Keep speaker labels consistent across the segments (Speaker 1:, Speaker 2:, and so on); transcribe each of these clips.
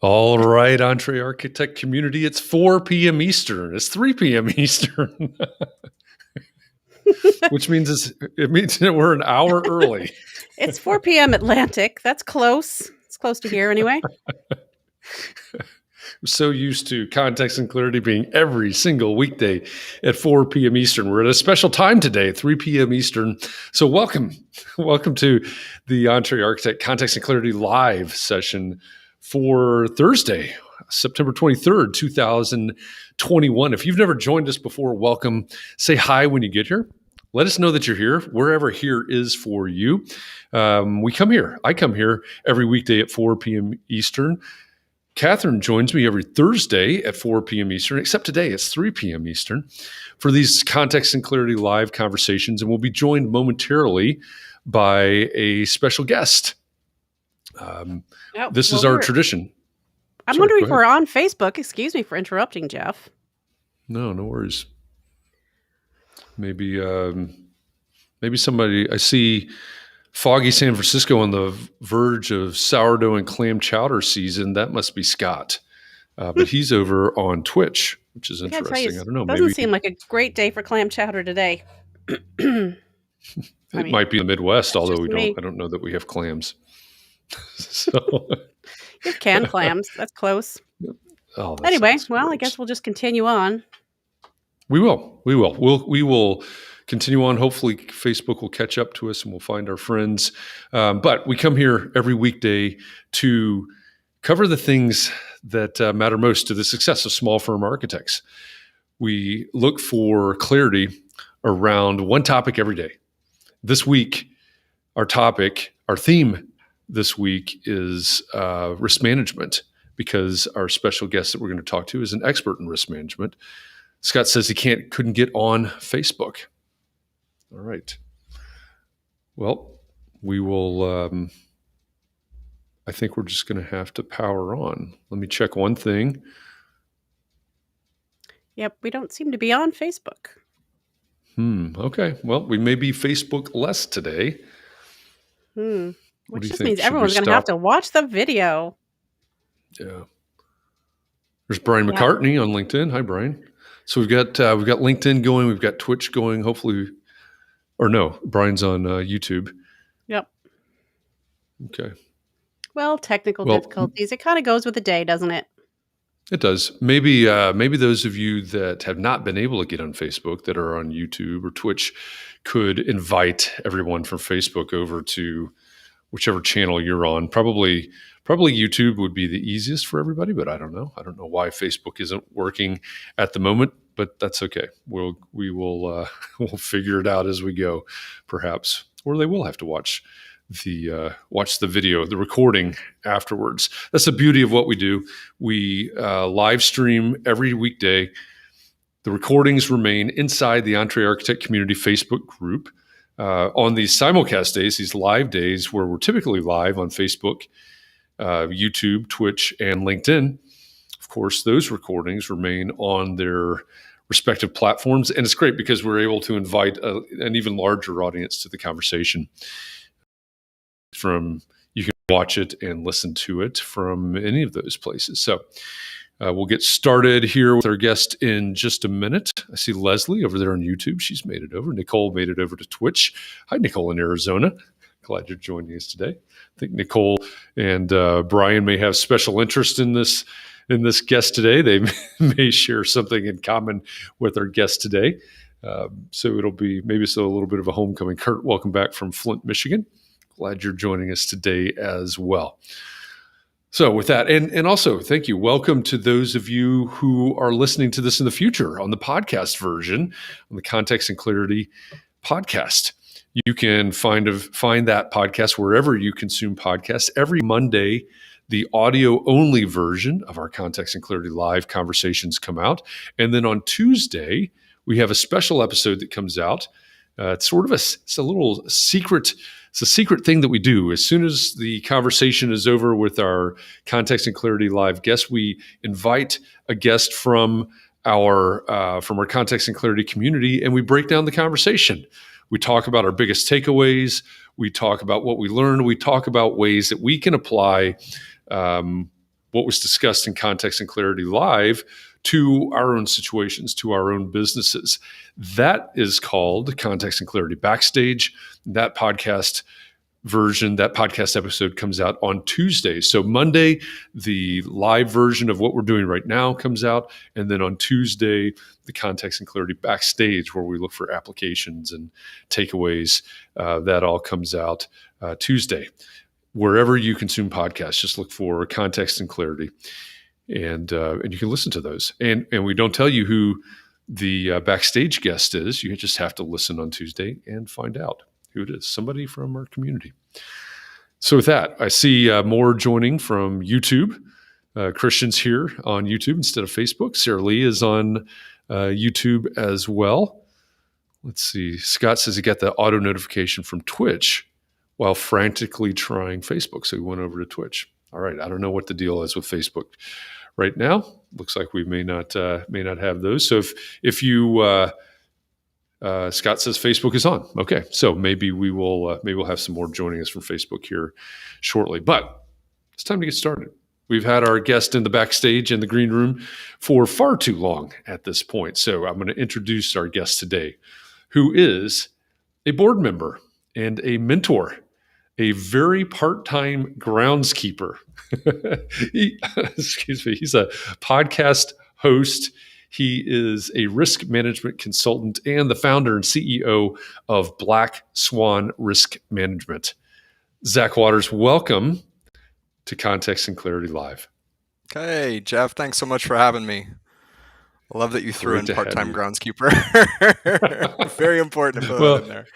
Speaker 1: All right, Entree Architect community, it's 4 p.m. Eastern. It's 3 p.m. Eastern, which means it means that we're an hour early.
Speaker 2: It's 4 p.m. Atlantic. That's close. It's close to here anyway.
Speaker 1: We're so used to Context and Clarity being every single weekday at 4 p.m. Eastern. We're at a special time today at 3 p.m. Eastern. So welcome to the Entree Architect Context and Clarity live session for Thursday, September 23rd, 2021. If you've never joined us before, welcome. Say hi when you get here. Let us know that you're here, wherever here is for you. I come here every weekday at 4 p.m. Eastern. Katharine joins me every Thursday at 4 p.m. Eastern, except today it's 3 p.m. Eastern, for these Context and Clarity live conversations. And we'll be joined momentarily by a special guest. This is our tradition.
Speaker 2: I'm wondering if we're on Facebook. Excuse me for interrupting, Jeff.
Speaker 1: No worries. Maybe somebody, I see foggy San Francisco on the verge of sourdough and clam chowder season. That must be Scott. But he's over on Twitch, which is interesting. I don't know.
Speaker 2: Doesn't seem like a great day for clam chowder today.
Speaker 1: It might be the Midwest, although I don't know that we have clams. So
Speaker 2: you have canned clams. That's close.
Speaker 1: Oh, that
Speaker 2: anyway, well, gross. I guess we'll just continue on.
Speaker 1: We will. We will continue on. Hopefully Facebook will catch up to us and we'll find our friends. But we come here every weekday to cover the things that matter most to the success of small firm architects. We look for clarity around one topic every day. This week, our theme this week is risk management, because our special guest that we're going to talk to is an expert in risk management. Scott says he couldn't get on Facebook. All right. Well, we will, I think we're just going to have to power on. Let me check one thing.
Speaker 2: Yep, we don't seem to be on Facebook.
Speaker 1: Okay. Well, we may be Facebook less today.
Speaker 2: Which just means everyone's going to have to watch the video.
Speaker 1: Yeah. There's Brian McCartney on LinkedIn. Hi, Brian. So we've got LinkedIn going. We've got Twitch going. Hopefully, or no, Brian's on YouTube.
Speaker 2: Yep.
Speaker 1: Okay.
Speaker 2: Well, technical difficulties. It kind of goes with the day, doesn't it?
Speaker 1: It does. Maybe those of you that have not been able to get on Facebook that are on YouTube or Twitch could invite everyone from Facebook over to whichever channel you're on. Probably YouTube would be the easiest for everybody, but I don't know. I don't know why Facebook isn't working at the moment, but that's okay. We'll figure it out as we go, perhaps, or they will have to watch the video, the recording afterwards. That's the beauty of what we do. We live stream every weekday. The recordings remain inside the Entree Architect Community Facebook group. On these simulcast days, these live days where we're typically live on Facebook, YouTube, Twitch, and LinkedIn, of course, those recordings remain on their respective platforms. And it's great because we're able to invite an even larger audience to the conversation. You can watch it and listen to it from any of those places. So we'll get started here with our guest in just a minute. I see Leslie over there on YouTube. She's made it over. Nicole made it over to Twitch. Hi, Nicole in Arizona. Glad you're joining us today. I think Nicole and Brian may have special interest in this guest today. They may share something in common with our guest today. So it'll be maybe a little bit of a homecoming. Kurt, welcome back from Flint, Michigan. Glad you're joining us today as well. So with that, and also thank you. Welcome to those of you who are listening to this in the future on the podcast version, on the Context and Clarity podcast. You can find that podcast wherever you consume podcasts. Every Monday, the audio-only version of our Context and Clarity live conversations come out. And then on Tuesday, we have a special episode that comes out. It's sort of it's a little secret. It's a secret thing that we do. As soon as the conversation is over with our Context and Clarity live guest, we invite a guest from our Context and Clarity community, and we break down the conversation. We talk about our biggest takeaways. We talk about what we learned. We talk about ways that we can apply what was discussed in Context and Clarity Live to our own situations, to our own businesses. That is called Context and Clarity Backstage. That podcast episode comes out on Tuesday. So Monday, the live version of what we're doing right now comes out. And then on Tuesday, the Context and Clarity Backstage, where we look for applications and takeaways, that all comes out Tuesday. Wherever you consume podcasts, just look for Context and Clarity, and you can listen to those. And we don't tell you who the backstage guest is. You just have to listen on Tuesday and find out who it is. Somebody from our community. So with that, I see more joining from YouTube. Christian's here on YouTube instead of Facebook. Sarah Lee is on YouTube as well. Let's see. Scott says he got the auto notification from Twitch while frantically trying Facebook. So he went over to Twitch. All right. I don't know what the deal is with Facebook right now. Looks like we may not have those. So if you Scott says Facebook is on. Okay. So maybe we'll have some more joining us from Facebook here shortly, but it's time to get started. We've had our guest in the backstage in the green room for far too long at this point. So I'm going to introduce our guest today, who is a board member and a mentor, a very part-time groundskeeper. Excuse me. He's a podcast host. He is a risk management consultant and the founder and CEO of Black Swan Risk Management. Zach Waters, welcome to Context and Clarity Live.
Speaker 3: Hey, Jeff. Thanks so much for having me. I love that you threw in part-time groundskeeper. Very important to put that in there.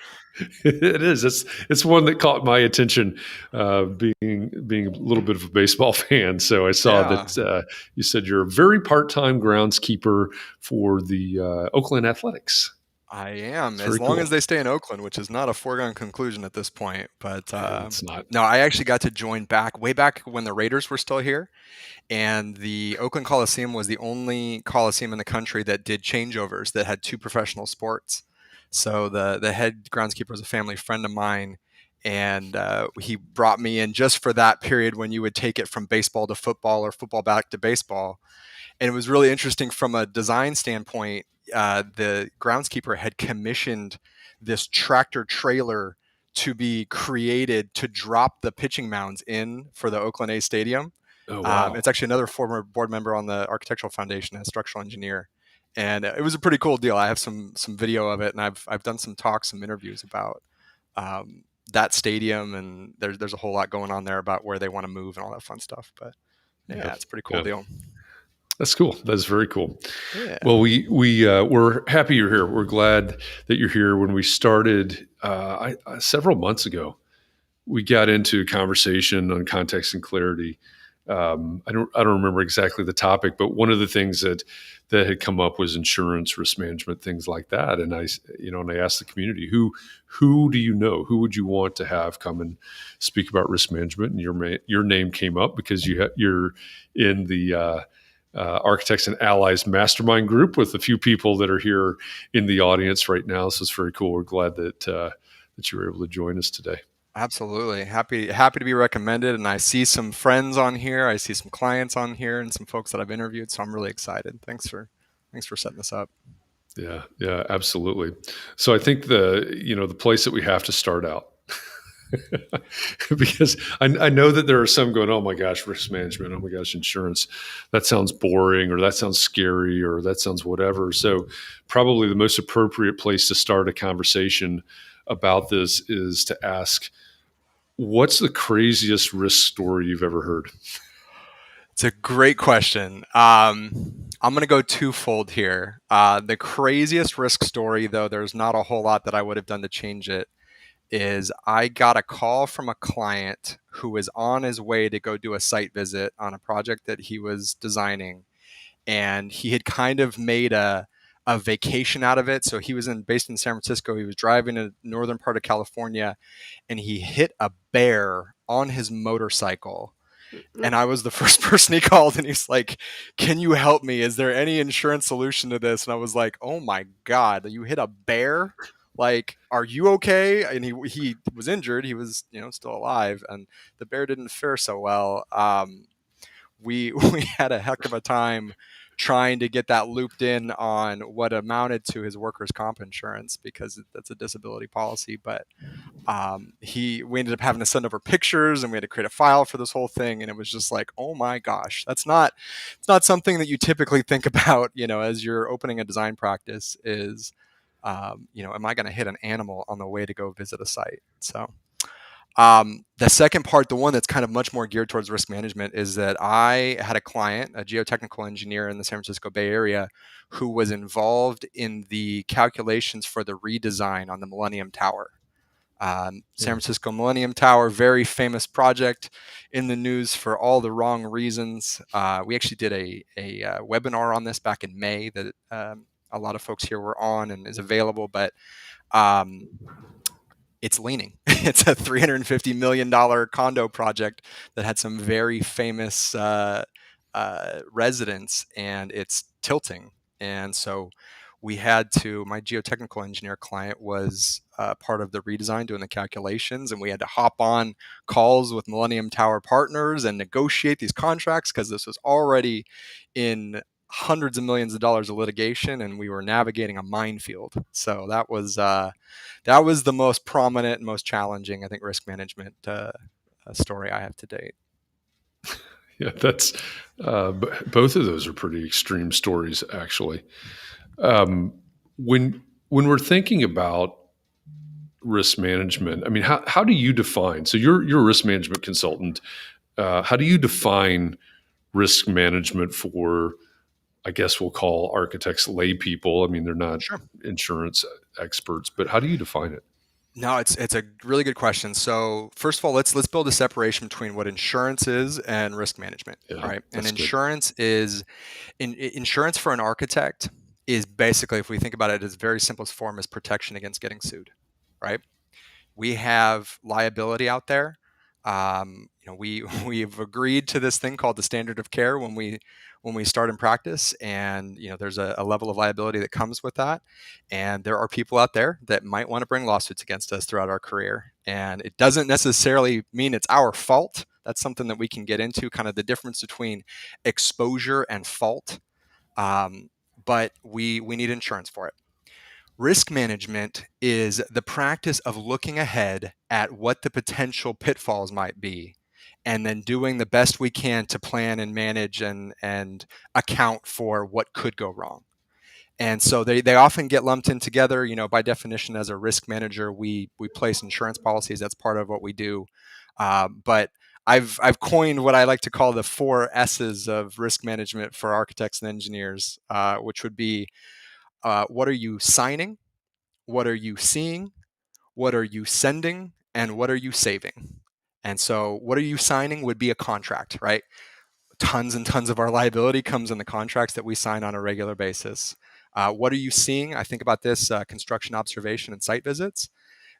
Speaker 1: It is. It's one that caught my attention, being a little bit of a baseball fan. So I saw that you said you're a very part-time groundskeeper for the Oakland Athletics.
Speaker 3: I am, as long as they stay in Oakland, which is not a foregone conclusion at this point. But
Speaker 1: it's not.
Speaker 3: No, I actually got to join way back when the Raiders were still here. And the Oakland Coliseum was the only Coliseum in the country that did changeovers, that had two professional sports. So the head groundskeeper was a family friend of mine, and he brought me in just for that period when you would take it from baseball to football or football back to baseball. And it was really interesting from a design standpoint. The groundskeeper had commissioned this tractor trailer to be created to drop the pitching mounds in for the Oakland A's stadium.
Speaker 1: Oh, wow.
Speaker 3: It's actually another former board member on the architectural foundation, a structural engineer. And it was a pretty cool deal. I have some video of it, and I've done some talks, some interviews about that stadium, and there's a whole lot going on there about where they want to move and all that fun stuff. But yeah, it's a pretty cool deal.
Speaker 1: That's cool. That's very cool.
Speaker 3: Yeah.
Speaker 1: Well, we're happy you're here. We're glad that you're here. When we started several months ago, we got into a conversation on Context and Clarity. I don't remember exactly the topic, but one of the things that had come up was insurance, risk management, things like that. And I asked the community, who do you know? Who would you want to have come and speak about risk management? And your name came up because you're in the Architects and Allies Mastermind group with a few people that are here in the audience right now. So it's very cool. We're glad that you were able to join us today.
Speaker 3: Absolutely. Happy to be recommended. And I see some friends on here. I see some clients on here and some folks that I've interviewed. So I'm really excited. Thanks for setting this up.
Speaker 1: Yeah, absolutely. So I think the place that we have to start out, because I know that there are some going, oh my gosh, risk management, oh my gosh, insurance, that sounds boring, or that sounds scary, or that sounds whatever. So probably the most appropriate place to start a conversation about this is to ask, what's the craziest risk story you've ever heard?
Speaker 3: It's a great question. I'm going to go twofold here. The craziest risk story, though there's not a whole lot that I would have done to change it, is I got a call from a client who was on his way to go do a site visit on a project that he was designing. And he had kind of made a vacation out of it. So he was based in San Francisco. He was driving to the northern part of California, and he hit a bear on his motorcycle. And I was the first person he called, and he's like, "Can you help me? Is there any insurance solution to this?" And I was like, "Oh my God, you hit a bear? Like, are you okay?" And he was injured. He was, still alive, and the bear didn't fare so well. we had a heck of a time trying to get that looped in on what amounted to his workers' comp insurance, because that's a disability policy. But we ended up having to send over pictures, and we had to create a file for this whole thing. And it was just like, oh my gosh, it's not something that you typically think about, as you're opening a design practice is, am I going to hit an animal on the way to go visit a site? So the second part, the one that's kind of much more geared towards risk management, is that I had a client, a geotechnical engineer in the San Francisco Bay Area, who was involved in the calculations for the redesign on the Millennium Tower. San Francisco Millennium Tower, very famous project, in the news for all the wrong reasons. We actually did a webinar on this back in May that a lot of folks here were on and is available, but it's leaning. It's a $350 million condo project that had some very famous residents, and it's tilting. And so my geotechnical engineer client was part of the redesign doing the calculations, and we had to hop on calls with Millennium Tower partners and negotiate these contracts, because this was already in hundreds of millions of dollars of litigation, and we were navigating a minefield. So that was the most prominent and most challenging, I think, risk management story I have to date.
Speaker 1: Yeah, that's both of those are pretty extreme stories, actually. When we're thinking about risk management, I mean, how do you define? So you're a risk management consultant. How do you define risk management for, I guess we'll call architects lay people? I mean, they're not insurance experts, but how do you define it?
Speaker 3: No, it's a really good question. So first of all, let's build a separation between what insurance is and risk management.
Speaker 1: Yeah,
Speaker 3: right? And
Speaker 1: insurance
Speaker 3: insurance for an architect is basically, if we think about it, its very simplest form is protection against getting sued. Right? We have liability out there. We've agreed to this thing called the standard of care when we start in practice, and there's a level of liability that comes with that. And there are people out there that might want to bring lawsuits against us throughout our career, and it doesn't necessarily mean it's our fault. That's something that we can get into, kind of the difference between exposure and fault. But we need insurance for it. Risk management is the practice of looking ahead at what the potential pitfalls might be, and then doing the best we can to plan and manage and account for what could go wrong. And so they often get lumped in together. By definition, as a risk manager, we place insurance policies. That's part of what we do. But I've coined what I like to call the 4 S's of risk management for architects and engineers, which would be, what are you signing? What are you seeing? What are you sending? And what are you saving? And so what are you signing would be a contract, right? Tons and tons of our liability comes in the contracts that we sign on a regular basis. What are you seeing? I think about this, construction observation and site visits.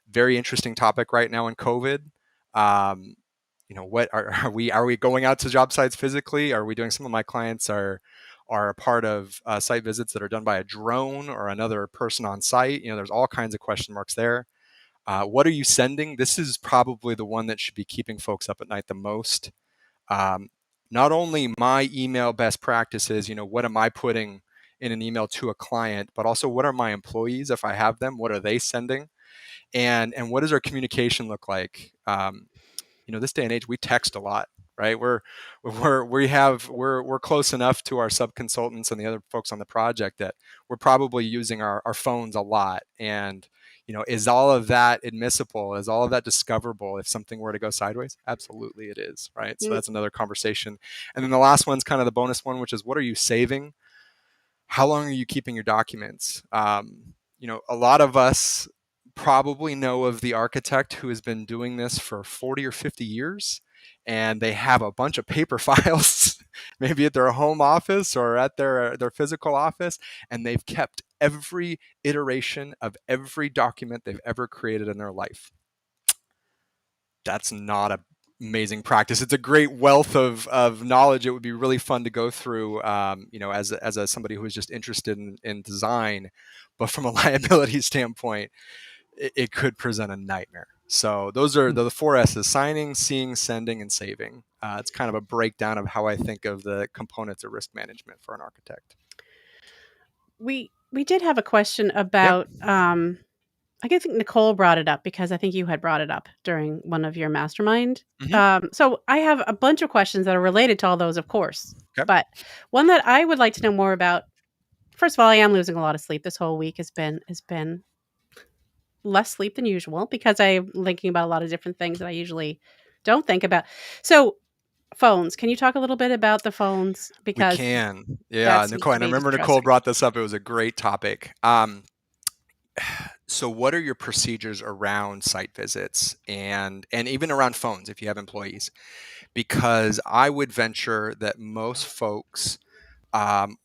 Speaker 3: Very interesting topic right now in COVID. What are we going out to job sites physically? Are we doing, some of my clients are a part of site visits that are done by a drone or another person on site. There's all kinds of question marks there. What are you sending? This is probably the one that should be keeping folks up at night the most. Not only my email best practices, what am I putting in an email to a client, but also what are my employees, if I have them, what are they sending? And what does our communication look like? This day and age, we text a lot, right? We're close enough to our sub-consultants and the other folks on the project that we're probably using our phones a lot. And, is all of that admissible? Is all of that discoverable if something were to go sideways? Absolutely it is, right? So that's another conversation. And then the last one's kind of the bonus one, which is, what are you saving? How long are you keeping your documents? A lot of us probably know of the architect who has been doing this for 40 or 50 years, and they have a bunch of paper files, maybe at their home office or at their physical office, and they've kept every iteration of every document they've ever created in their life. That's not an amazing practice. It's a great wealth of knowledge. It would be really fun to go through, as somebody who is just interested in design, but from a liability standpoint, it could present a nightmare. So those are the 4 S's: signing, seeing, sending, and saving. It's kind of a breakdown of how I think of the components of risk management for an architect.
Speaker 2: We did have a question about I think Nicole brought it up because I think you had brought it up during one of your mastermind. So I have a bunch of questions that are related to all those, of course.
Speaker 3: Okay.
Speaker 2: But one that I would like to know more about. First of all, I am losing a lot of sleep. This whole week has been less sleep than usual because I'm thinking about a lot of different things that I usually don't think about. So phones. Can you talk a little bit about the phones?
Speaker 3: We
Speaker 2: Because
Speaker 3: can. Yeah,
Speaker 2: that seems
Speaker 3: Nicole.
Speaker 2: to
Speaker 3: And I
Speaker 2: be
Speaker 3: remember Nicole
Speaker 2: distressing.
Speaker 3: brought this up. It was a great topic. So what are your procedures around site visits and even around phones if you have employees? Because I would venture that most folks,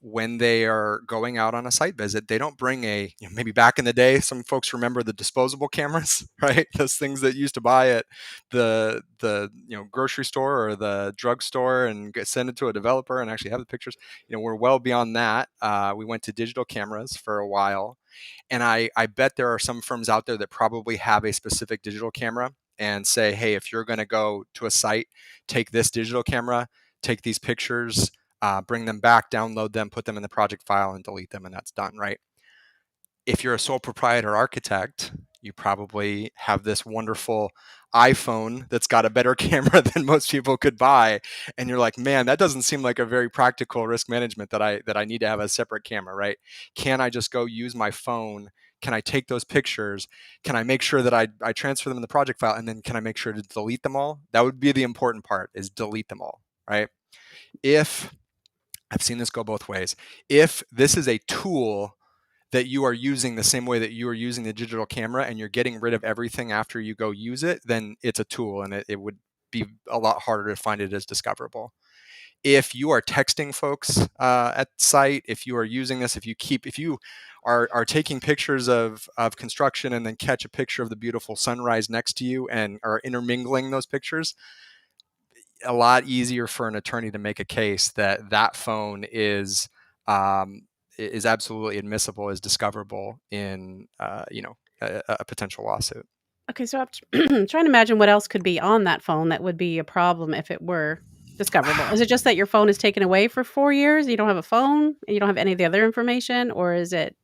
Speaker 3: when they are going out on a site visit, they don't bring maybe back in the day, some folks remember the disposable cameras, right? Those things that you used to buy at the grocery store or the drugstore and send it to a developer and actually have the pictures. We're well beyond that. We went to digital cameras for a while. And I bet there are some firms out there that probably have a specific digital camera and say, hey, if you're going to go to a site, take this digital camera, take these pictures, bring them back, download them, put them in the project file, and delete them, and that's done, right? If you're a sole proprietor architect, you probably have this wonderful iPhone that's got a better camera than most people could buy, and you're like, man, that doesn't seem like a very practical risk management that I need to have a separate camera, right? Can I just go use my phone? Can I take those pictures? Can I make sure that I transfer them in the project file, and then can I make sure to delete them all? That would be the important part, is delete them all, right? If I've seen this go both ways, if this is a tool that you are using the same way that you are using the digital camera and you're getting rid of everything after you go use it, then it's a tool and it would be a lot harder to find it as discoverable. If you are texting folks at site, if you are using this, if you are taking pictures of construction and then catch a picture of the beautiful sunrise next to you and are intermingling those pictures, a lot easier for an attorney to make a case that that phone is absolutely admissible, is discoverable in a potential lawsuit.
Speaker 2: Okay, so I'm trying to imagine what else could be on that phone that would be a problem if it were discoverable. Is it just that your phone is taken away for 4 years? You don't have a phone and you don't have any of the other information, or is it?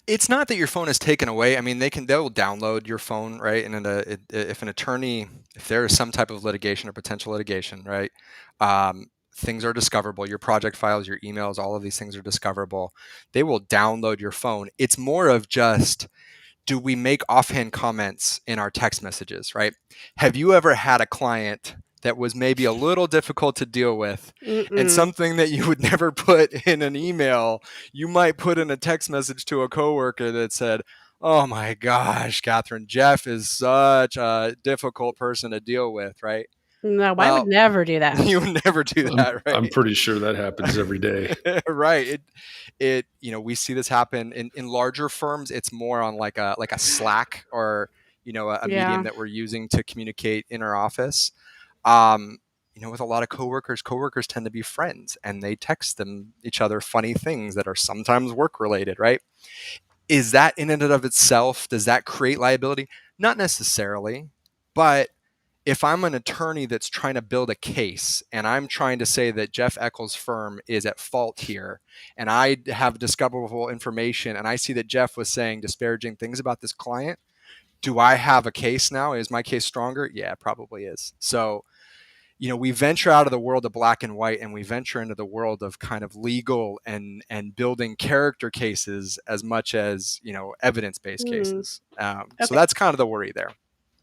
Speaker 3: It's not that your phone is taken away. I mean, they'll download your phone, right? And if there is some type of litigation or potential litigation, right? Things are discoverable. Your project files, your emails, all of these things are discoverable. They will download your phone. It's more of just, do we make offhand comments in our text messages, right? Have you ever had a client that was maybe a little difficult to deal with, and something that you would never put in an email, you might put in a text message to a coworker that said, oh my gosh, Katharine, Jeff is such a difficult person to deal with, right?
Speaker 2: No, I would never do that.
Speaker 3: You would never do that, right?
Speaker 1: I'm pretty sure that happens every day.
Speaker 3: Right. We see this happen in larger firms. It's more on like a Slack or a medium that we're using to communicate in our office. With a lot of coworkers tend to be friends and they text each other funny things that are sometimes work related, right? Is that in and of itself, does that create liability? Not necessarily, but if I'm an attorney that's trying to build a case and I'm trying to say that Jeff Echols' firm is at fault here, and I have discoverable information and I see that Jeff was saying disparaging things about this client, do I have a case now? Is my case stronger? Yeah, it probably is. So, we venture out of the world of black and white and we venture into the world of kind of legal and building character cases as much as, evidence-based cases.
Speaker 2: Okay.
Speaker 3: So that's kind of the worry there.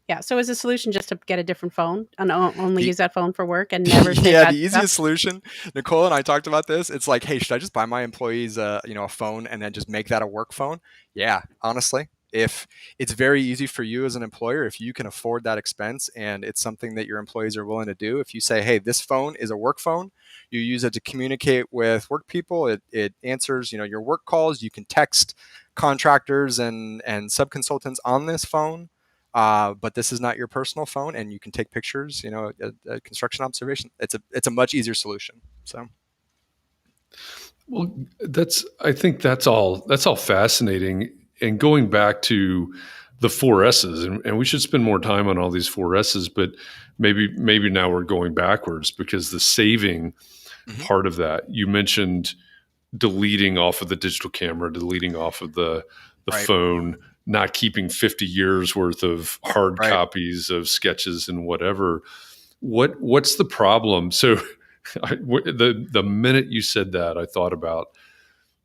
Speaker 2: Yeah. So is the solution just to get a different phone and only use that phone for work and never say
Speaker 3: yeah,
Speaker 2: that
Speaker 3: the easiest solution, Nicole and I talked about this. It's like, hey, should I just buy my employees a phone and then just make that a work phone? Yeah, honestly, if it's very easy for you as an employer, if you can afford that expense and it's something that your employees are willing to do, if you say, hey, this phone is a work phone, you use it to communicate with work people, it answers your work calls, you can text contractors and subconsultants on this phone. But this is not your personal phone, and you can take pictures. A construction observation. It's a much easier solution. So,
Speaker 1: Well, I think that's all fascinating. And going back to the four S's, and we should spend more time on all these four S's, but maybe now we're going backwards, because the saving part of that, you mentioned deleting off of the digital camera, deleting off of the
Speaker 3: Right.
Speaker 1: phone, not keeping 50 years worth of hard
Speaker 3: Right.
Speaker 1: copies of sketches and whatever. What's the problem? So the minute you said that, I thought about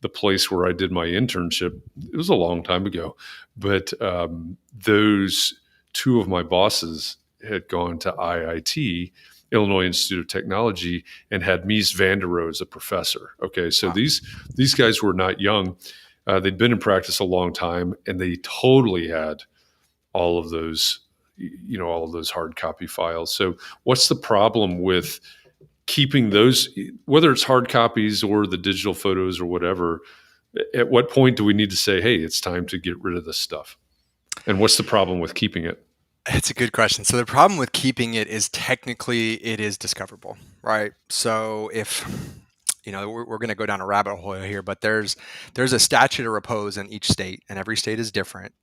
Speaker 1: the place where I did my internship. It was a long time ago, but those two of my bosses had gone to IIT, Illinois Institute of Technology, and had Mies van der Rohe as a professor. Okay, so these guys were not young. They'd been in practice a long time, and they totally had all of those, all of those hard copy files. So what's the problem with keeping those, whether it's hard copies or the digital photos or whatever? At what point do we need to say, hey, it's time to get rid of this stuff? And what's the problem with keeping it?
Speaker 3: It's a good question. So the problem with keeping it is technically it is discoverable, right? So if we're going to go down a rabbit hole here, but there's a statute of repose in each state, and every state is different.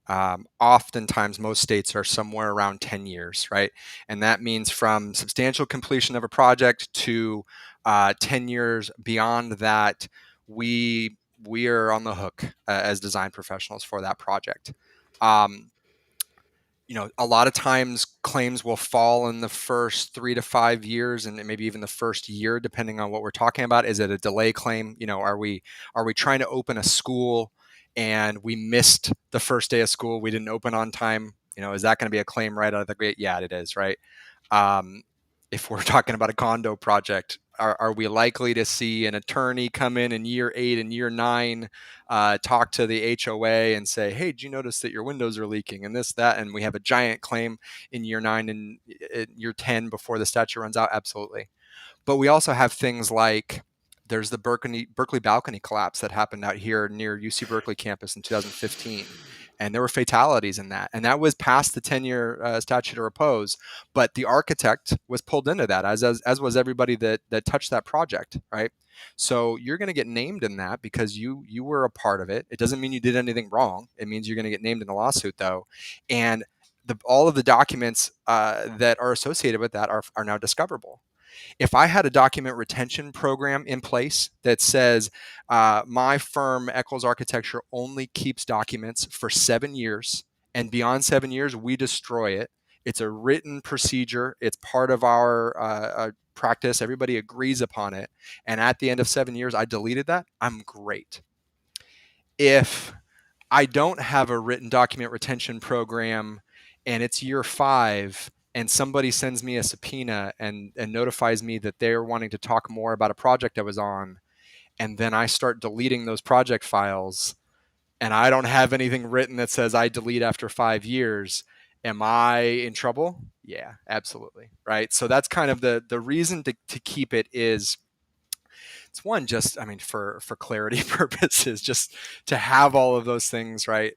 Speaker 3: Oftentimes, most states are somewhere around 10 years, right? And that means from substantial completion of a project to 10 years beyond that, we are on the hook as design professionals for that project. A lot of times claims will fall in the first 3 to 5 years, and maybe even the first year, depending on what we're talking about. Is it a delay claim? Are we trying to open a school and we missed the first day of school? We didn't open on time. Is that going to be a claim right out of the gate? Yeah, it is, right? If we're talking about a condo project, are we likely to see an attorney come in year 8 and year 9, talk to the HOA and say, hey, did you notice that your windows are leaking and this, that, and we have a giant claim in year 9 and year 10 before the statute runs out? Absolutely. But we also have things like there's the Berkeley balcony collapse that happened out here near UC Berkeley campus in 2015. And there were fatalities in that. And that was past the 10-year statute of repose. But the architect was pulled into that, as was everybody that touched that project, right? So you're going to get named in that because you were a part of it. It doesn't mean you did anything wrong. It means you're going to get named in the lawsuit, though. And all of the documents that are associated with that are now discoverable. If I had a document retention program in place that says my firm, Echols Architecture, only keeps documents for 7 years, and beyond 7 years, we destroy it. It's a written procedure. It's part of our practice. Everybody agrees upon it. And at the end of 7 years, I deleted that. I'm great. If I don't have a written document retention program and it's year 5, and somebody sends me a subpoena and notifies me that they're wanting to talk more about a project I was on, and then I start deleting those project files, and I don't have anything written that says I delete after 5 years, am I in trouble? Yeah, absolutely. Right. So that's kind of the reason to keep it is, it's one, just, for clarity purposes, just to have all of those things, right?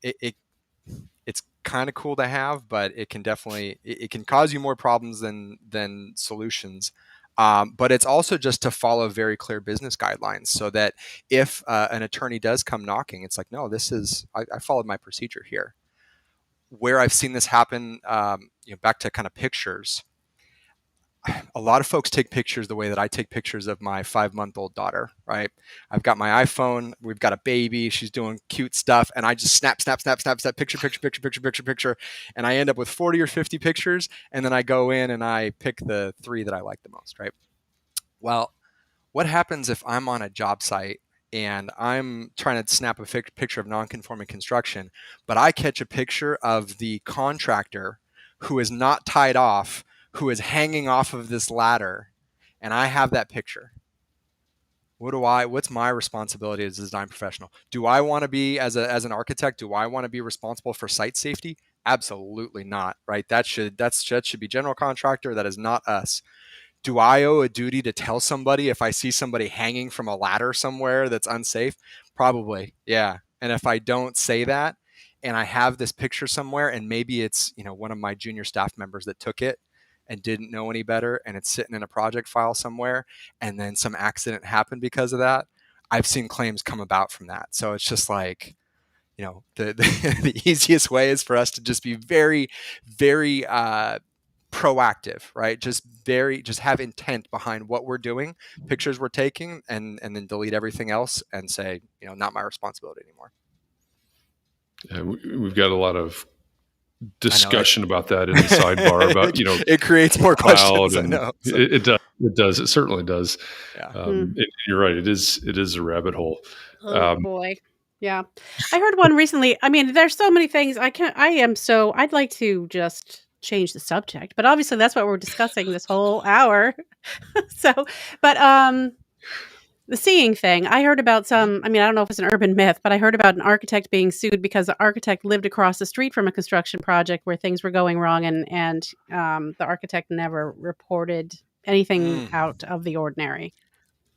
Speaker 3: It's kind of cool to have, but it can definitely, it can cause you more problems than solutions. But it's also just to follow very clear business guidelines, so that if an attorney does come knocking, it's like, no, I followed my procedure here. Where I've seen this happen, back to kind of pictures, a lot of folks take pictures the way that I take pictures of my 5-month-old daughter, right? I've got my iPhone, we've got a baby, she's doing cute stuff, and I just snap, picture, and I end up with 40 or 50 pictures, and then I go in and I pick the 3 that I like the most, right? Well, what happens if I'm on a job site and I'm trying to snap a picture of non-conforming construction, but I catch a picture of the contractor who is not tied off, who is hanging off of this ladder, and I have that picture? What's my responsibility as a design professional? Do I want to be, as an architect, do I want to be responsible for site safety? Absolutely not, right? That should be general contractor. That is not us. Do I owe a duty to tell somebody if I see somebody hanging from a ladder somewhere that's unsafe? Probably, yeah. And if I don't say that, and I have this picture somewhere, and maybe it's one of my junior staff members that took it and didn't know any better, and it's sitting in a project file somewhere, and then some accident happened because of that, I've seen claims come about from that. So it's just like, the easiest way is for us to just be very, very proactive, right? Just have intent behind what we're doing, pictures we're taking, and then delete everything else and say, not my responsibility anymore.
Speaker 1: We've got a lot of discussion about that in the sidebar about
Speaker 3: it creates more questions.
Speaker 1: And
Speaker 3: I know. So.
Speaker 1: It does. It certainly does.
Speaker 3: Yeah.
Speaker 1: You're right. It is a rabbit hole.
Speaker 2: Oh boy. Yeah. I heard one recently. I mean, there's so many things I'd like to just change the subject, but obviously that's what we're discussing this whole hour. The seeing thing, I heard about I don't know if it's an urban myth, but I heard about an architect being sued because the architect lived across the street from a construction project where things were going wrong, and the architect never reported anything out of the ordinary.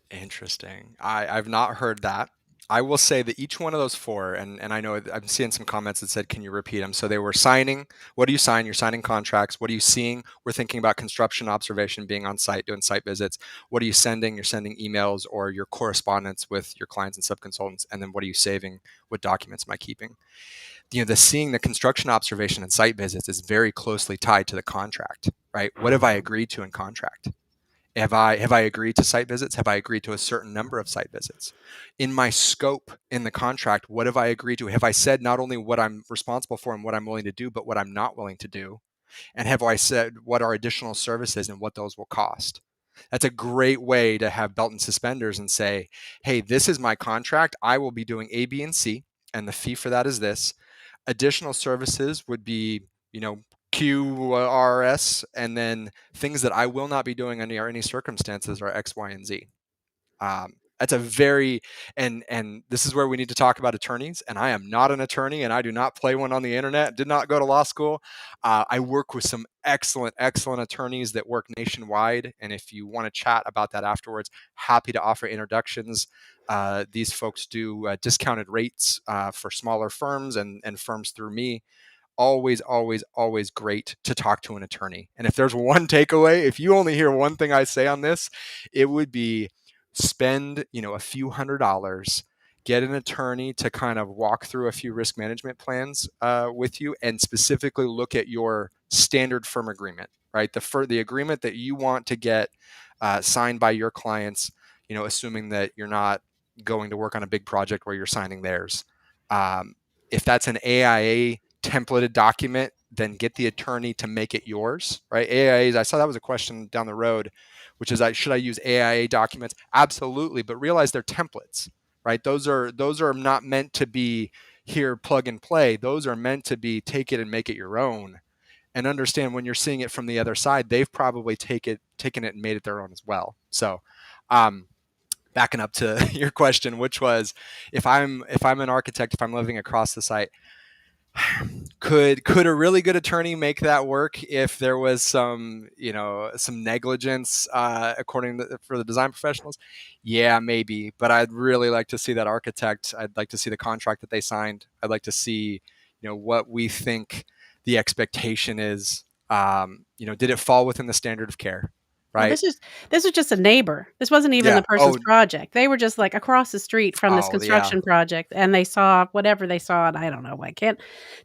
Speaker 3: Interesting. I've not heard that. I will say that each one of those four, and I know I'm seeing some comments that said, can you repeat them? So they were signing. What do you sign? You're signing contracts. What are you seeing? We're thinking about construction observation, being on site, doing site visits. What are you sending? You're sending emails or your correspondence with your clients and subconsultants. And then what are you saving? What documents am I keeping? The seeing the construction observation and site visits is very closely tied to the contract, right? What have I agreed to in contract? Have I agreed to site visits? Have I agreed to a certain number of site visits? In my scope in the contract, what have I agreed to? Have I said not only what I'm responsible for and what I'm willing to do, but what I'm not willing to do? And have I said what are additional services and what those will cost? That's a great way to have belt and suspenders and say, hey, this is my contract. I will be doing A, B, and C, and the fee for that is this. Additional services would be, QRS, and then things that I will not be doing under any circumstances are X, Y, and Z. That's a very, and this is where we need to talk about attorneys. And I am not an attorney, and I do not play one on the internet. Did not go to law school. I work with some excellent attorneys that work nationwide. And if you want to chat about that afterwards, happy to offer introductions. These folks do discounted rates for smaller firms and firms through me. Always great to talk to an attorney. And if there's one takeaway, if you only hear one thing I say on this, it would be spend, a few $100s, get an attorney to kind of walk through a few risk management plans with you, and specifically look at your standard firm agreement, right? The agreement that you want to get signed by your clients, assuming that you're not going to work on a big project where you're signing theirs. If that's an AIA templated document, then get the attorney to make it yours, right? AIAs, I saw that was a question down the road, which is, should I use AIA documents? Absolutely, but realize they're templates, right? Those are not meant to be here plug and play. Those are meant to be take it and make it your own, and understand when you're seeing it from the other side, they've probably taken it and made it their own as well. So, backing up to your question, which was, if I'm an architect, if I'm living across the site, could a really good attorney make that work if there was some negligence for the design professionals? Yeah, maybe, but I'd really like to see that architect. I'd like to see the contract that they signed. I'd like to see what we think the expectation is. Did it fall within the standard of care? Right.
Speaker 2: Well, this is just a neighbor. This wasn't even the person's project. They were just like across the street from this construction project, and they saw whatever they saw. And I don't know.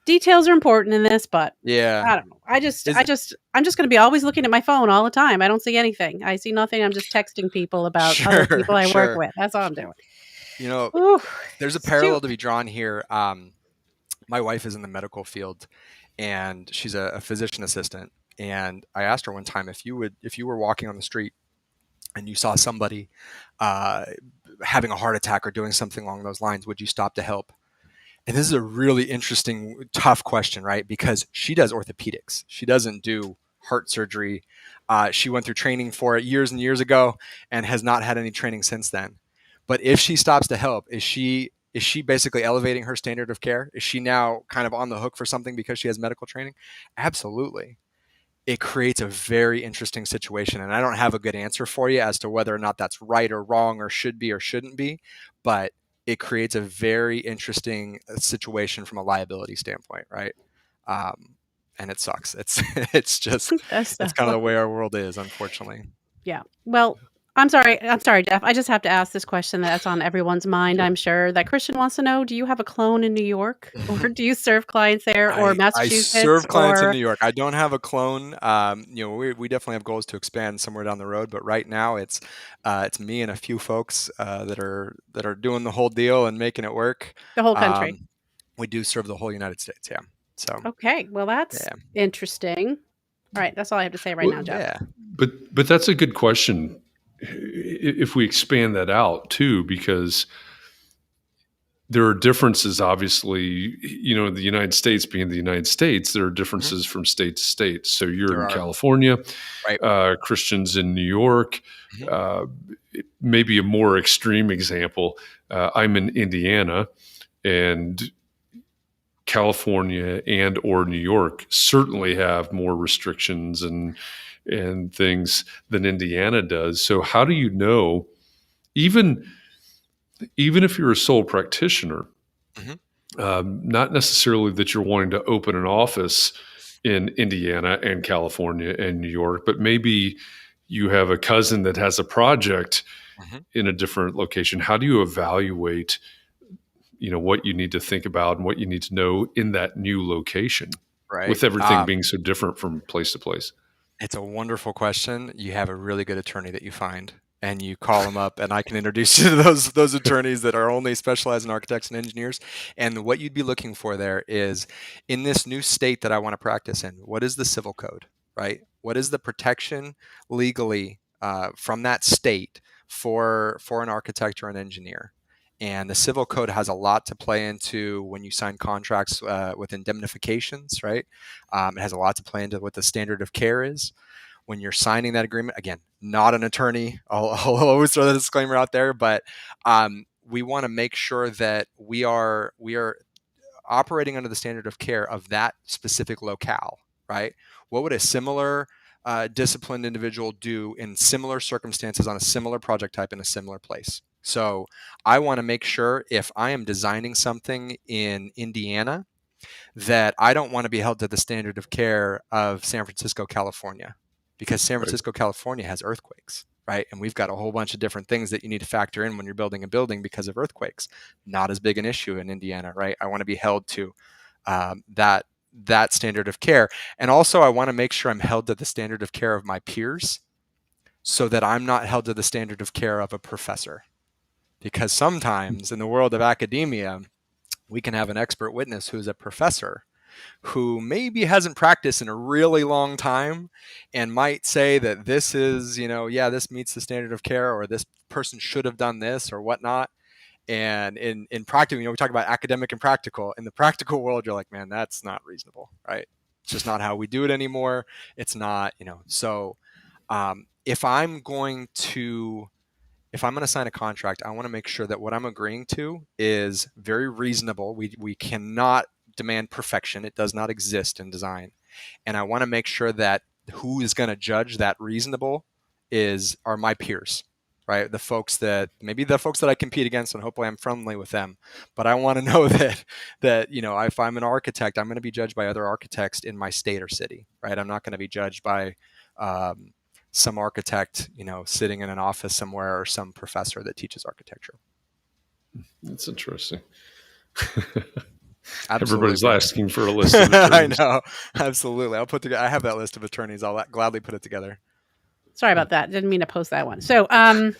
Speaker 2: Details are important in this, but I don't know. I'm just going to be always looking at my phone all the time. I don't see anything. I see nothing. I'm just texting people about other people I work with. That's all I'm doing.
Speaker 3: There's a parallel to be drawn here. My wife is in the medical field, and she's a physician assistant. And I asked her one time, if you were walking on the street and you saw somebody having a heart attack or doing something along those lines, would you stop to help? And this is a really interesting, tough question, right? Because she does orthopedics. She doesn't do heart surgery. She went through training for it years and years ago and has not had any training since then. But if she stops to help, is she basically elevating her standard of care? Is she now kind of on the hook for something because she has medical training? Absolutely. It creates a very interesting situation. And I don't have a good answer for you as to whether or not that's right or wrong or should be or shouldn't be, but it creates a very interesting situation from a liability standpoint, right? And it sucks. It's just, it's kind of the way our world is, unfortunately.
Speaker 2: Yeah. Well, I'm sorry, Jeff. I just have to ask this question that's on everyone's mind, I'm sure, that Christian wants to know, do you have a clone in New York? Or do you serve clients there, or
Speaker 3: I
Speaker 2: Massachusetts,
Speaker 3: serve clients in
Speaker 2: or
Speaker 3: New York. I don't have a clone. We definitely have goals to expand somewhere down the road, but right now it's me and a few folks that are doing the whole deal and making it work.
Speaker 2: the whole country?
Speaker 3: We do serve the whole United States. Yeah. So
Speaker 2: Okay, well, that's
Speaker 3: yeah.
Speaker 2: interesting. All right, that's all I have to say right
Speaker 1: Well,
Speaker 2: now, Jeff.
Speaker 3: Yeah.
Speaker 1: but that's a good question. If we expand that out too, because there are differences, obviously, the United States being the United States, there are
Speaker 3: Mhm.
Speaker 1: differences from state to state. So you're
Speaker 3: There
Speaker 1: in
Speaker 3: are.
Speaker 1: California,
Speaker 3: Right.
Speaker 1: Christians in New York.
Speaker 3: Mhm.
Speaker 1: Uh, Maybe a more extreme example, I'm in Indiana, and California and or New York certainly have more restrictions and things than Indiana does. So how do you know, even if you're a sole practitioner,
Speaker 3: Mhm.
Speaker 1: not necessarily that you're wanting to open an office in Indiana and California and New York, but maybe you have a cousin that has a project
Speaker 3: Mhm.
Speaker 1: in a different location. How do you evaluate, what you need to think about and what you need to know in that new location,
Speaker 3: Right.
Speaker 1: with everything being so different from place to place?
Speaker 3: It's a wonderful question. You have a really good attorney that you find, and you call them up, and I can introduce you to those attorneys that are only specialized in architects and engineers. And what you'd be looking for there is, in this new state that I want to practice in, what is the civil code, right? What is the protection legally from that state for an architect or an engineer? And the civil code has a lot to play into when you sign contracts with indemnifications, right? It has a lot to play into what the standard of care is when you're signing that agreement. Again, not an attorney. I'll always throw the disclaimer out there, but we want to make sure that we are operating under the standard of care of that specific locale, right? What would a similar disciplined individual do in similar circumstances on a similar project type in a similar place? So I want to make sure if I am designing something in Indiana, that I don't want to be held to the standard of care of San Francisco, California, because San
Speaker 1: Right.
Speaker 3: Francisco, California has earthquakes, right? And we've got a whole bunch of different things that you need to factor in when you're building a building because of earthquakes. Not as big an issue in Indiana, right? I want to be held to that standard of care. And also, I want to make sure I'm held to the standard of care of my peers so that I'm not held to the standard of care of a professor. Because sometimes in the world of academia, we can have an expert witness who's a professor who maybe hasn't practiced in a really long time and might say that this is, this meets the standard of care, or this person should have done this or whatnot. And in practical, we talk about academic and practical. In the practical world, you're like, man, that's not reasonable, right? It's just not how we do it anymore. It's not, so if I'm going to sign a contract, I want to make sure that what I'm agreeing to is very reasonable. We cannot demand perfection. It does not exist in design. And I want to make sure that who is going to judge that reasonable are my peers, right? The folks that I compete against, and hopefully I'm friendly with them. But I want to know that if I'm an architect, I'm going to be judged by other architects in my state or city, right? I'm not going to be judged by some architect, sitting in an office somewhere, or some professor that teaches architecture.
Speaker 1: That's interesting.
Speaker 3: Absolutely.
Speaker 1: Everybody's asking for a list of attorneys.
Speaker 3: I know. Absolutely. I have that list of attorneys. I'll gladly put it together.
Speaker 2: Sorry about that. Didn't mean to post that one. So, as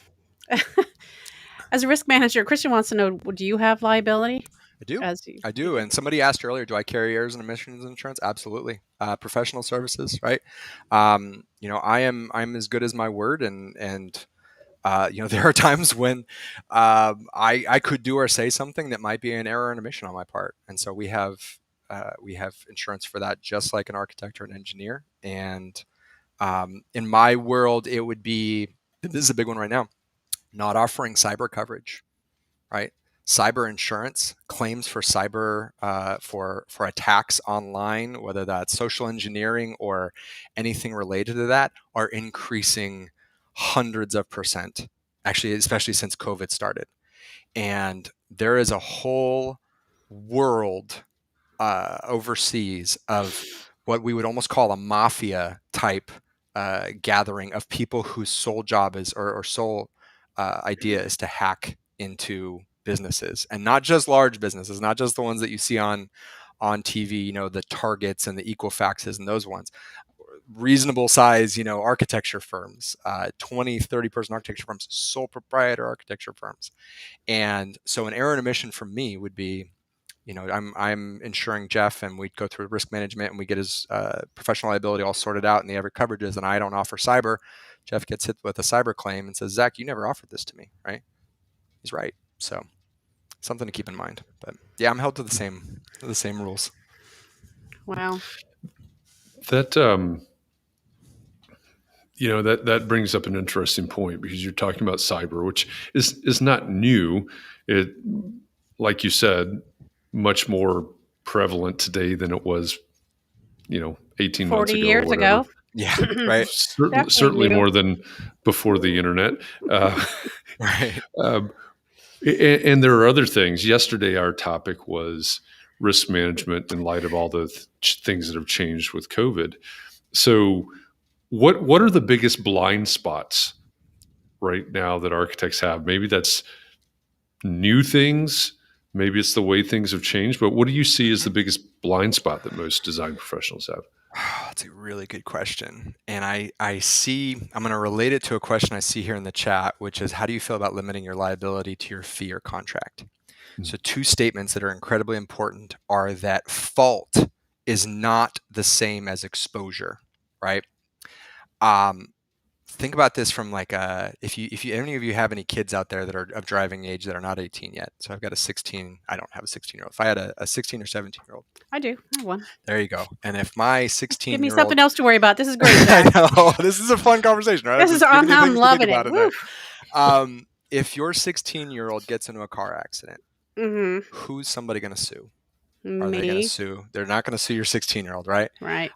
Speaker 2: a risk manager, Christian wants to know, do you have liability?
Speaker 3: I do. And somebody asked earlier, do I carry errors and omissions insurance? Absolutely. Professional services, right? I'm as good as my word, and there are times when I could do or say something that might be an error and omission on my part, and so we have insurance for that, just like an architect or an engineer. And in my world, it would be, this is a big one right now, not offering cyber coverage, right? Cyber insurance claims for cyber for attacks online, whether that's social engineering or anything related to that, are increasing hundreds of percent, actually, especially since COVID started. And there is a whole world overseas of what we would almost call a mafia type gathering of people whose sole job is or sole idea is to hack into businesses, and not just large businesses, not just the ones that you see on TV, the Targets and the Equifaxes and those ones. Reasonable size, architecture firms, 20, 30 person architecture firms, sole proprietor architecture firms. And so an error and omission for me would be, I'm insuring Jeff, and we'd go through risk management and we get his professional liability all sorted out and the every coverages, and I don't offer cyber. Jeff gets hit with a cyber claim and says, Zach, you never offered this to me, right? He's right. So something to keep in mind. But yeah, I'm held to the same rules.
Speaker 2: Wow.
Speaker 1: That that brings up an interesting point, because you're talking about cyber, which is not new. It, like you said, much more prevalent today than it was, 18 months ago.
Speaker 2: 40 years ago.
Speaker 3: Yeah, right.
Speaker 1: Certainly more than before the internet.
Speaker 3: Right.
Speaker 1: And there are other things. Yesterday, our topic was risk management in light of all the things that have changed with COVID. So what are the biggest blind spots right now that architects have? Maybe that's new things. Maybe it's the way things have changed. But what do you see as the biggest blind spot that most design professionals have?
Speaker 3: That's a really good question. And I'm going to relate it to a question I see here in the chat, which is, how do you feel about limiting your liability to your fee or contract? Mm-hmm. So 2 statements that are incredibly important are that fault is not the same as exposure, right? Think about this from like if any of you have any kids out there that are of driving age that are not 18 yet. So I've got I don't have a 16-year-old. If I had a 16 or 17-year-old.
Speaker 2: I do. I have one.
Speaker 3: There you go. And if my 16-year-old...
Speaker 2: Give me something else to worry about. This is great.
Speaker 3: I know. This is a fun conversation, right?
Speaker 2: I'm loving it.
Speaker 3: If your 16-year-old gets into a car accident, who's somebody going to sue? Are they going to sue? They're not going to sue your 16-year-old, right?
Speaker 2: Right.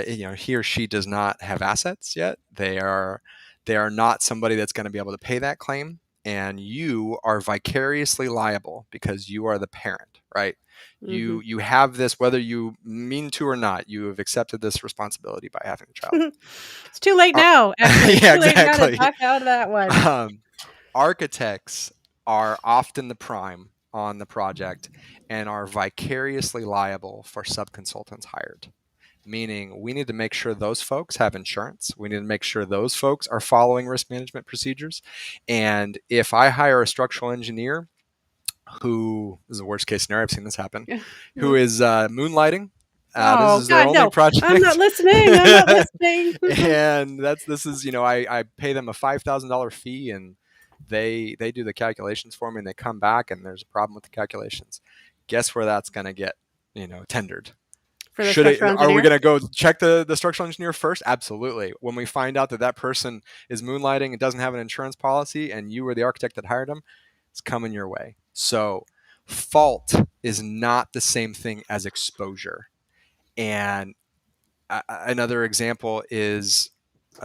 Speaker 3: He or she does not have assets yet. They are not somebody that's going to be able to pay that claim, and you are vicariously liable because you are the parent, right? Mm-hmm. You have this, whether you mean to or not. You have accepted this responsibility by having a child.
Speaker 2: It's too late now. Actually.
Speaker 3: Yeah,
Speaker 2: too late
Speaker 3: exactly.
Speaker 2: now to back out of that one.
Speaker 3: Architects are often the prime on the project and are vicariously liable for subconsultants hired. Meaning we need to make sure those folks have insurance. We need to make sure those folks are following risk management procedures. And if I hire a structural engineer who, this is the worst case scenario, I've seen this happen, who is moonlighting. This is their only project.
Speaker 2: I'm not listening.
Speaker 3: And this is, I pay them a $5,000 fee, and they do the calculations for me, and they come back and there's a problem with the calculations. Guess where that's going to get, tendered? Are we going to go check the structural engineer first? Absolutely. When we find out that person is moonlighting and doesn't have an insurance policy, and you were the architect that hired him, it's coming your way. So fault is not the same thing as exposure. And another example is,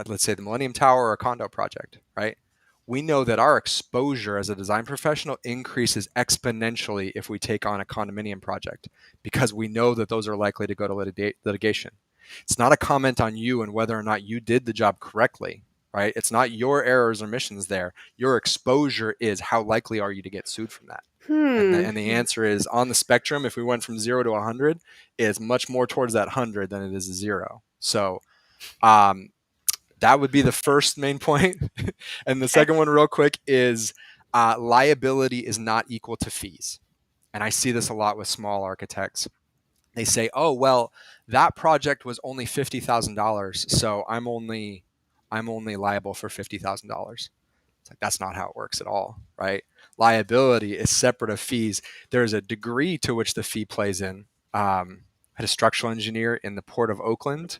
Speaker 3: let's say, the Millennium Tower or a condo project, right? We know that our exposure as a design professional increases exponentially if we take on a condominium project, because we know that those are likely to go to litigation. It's not a comment on you and whether or not you did the job correctly, right? It's not your errors or omissions there. Your exposure is how likely are you to get sued from that? And the answer is, on the spectrum, if we went from 0 to 100, it's much more towards that 100 than it is a 0. So that would be the first main point. And the second one, real quick, is liability is not equal to fees. And I see this a lot with small architects. They say, oh, well, that project was only $50,000, so I'm only liable for $50,000. It's like, that's not how it works at all, right? Liability is separate of fees. There's a degree to which the fee plays in. I had a structural engineer in the Port of Oakland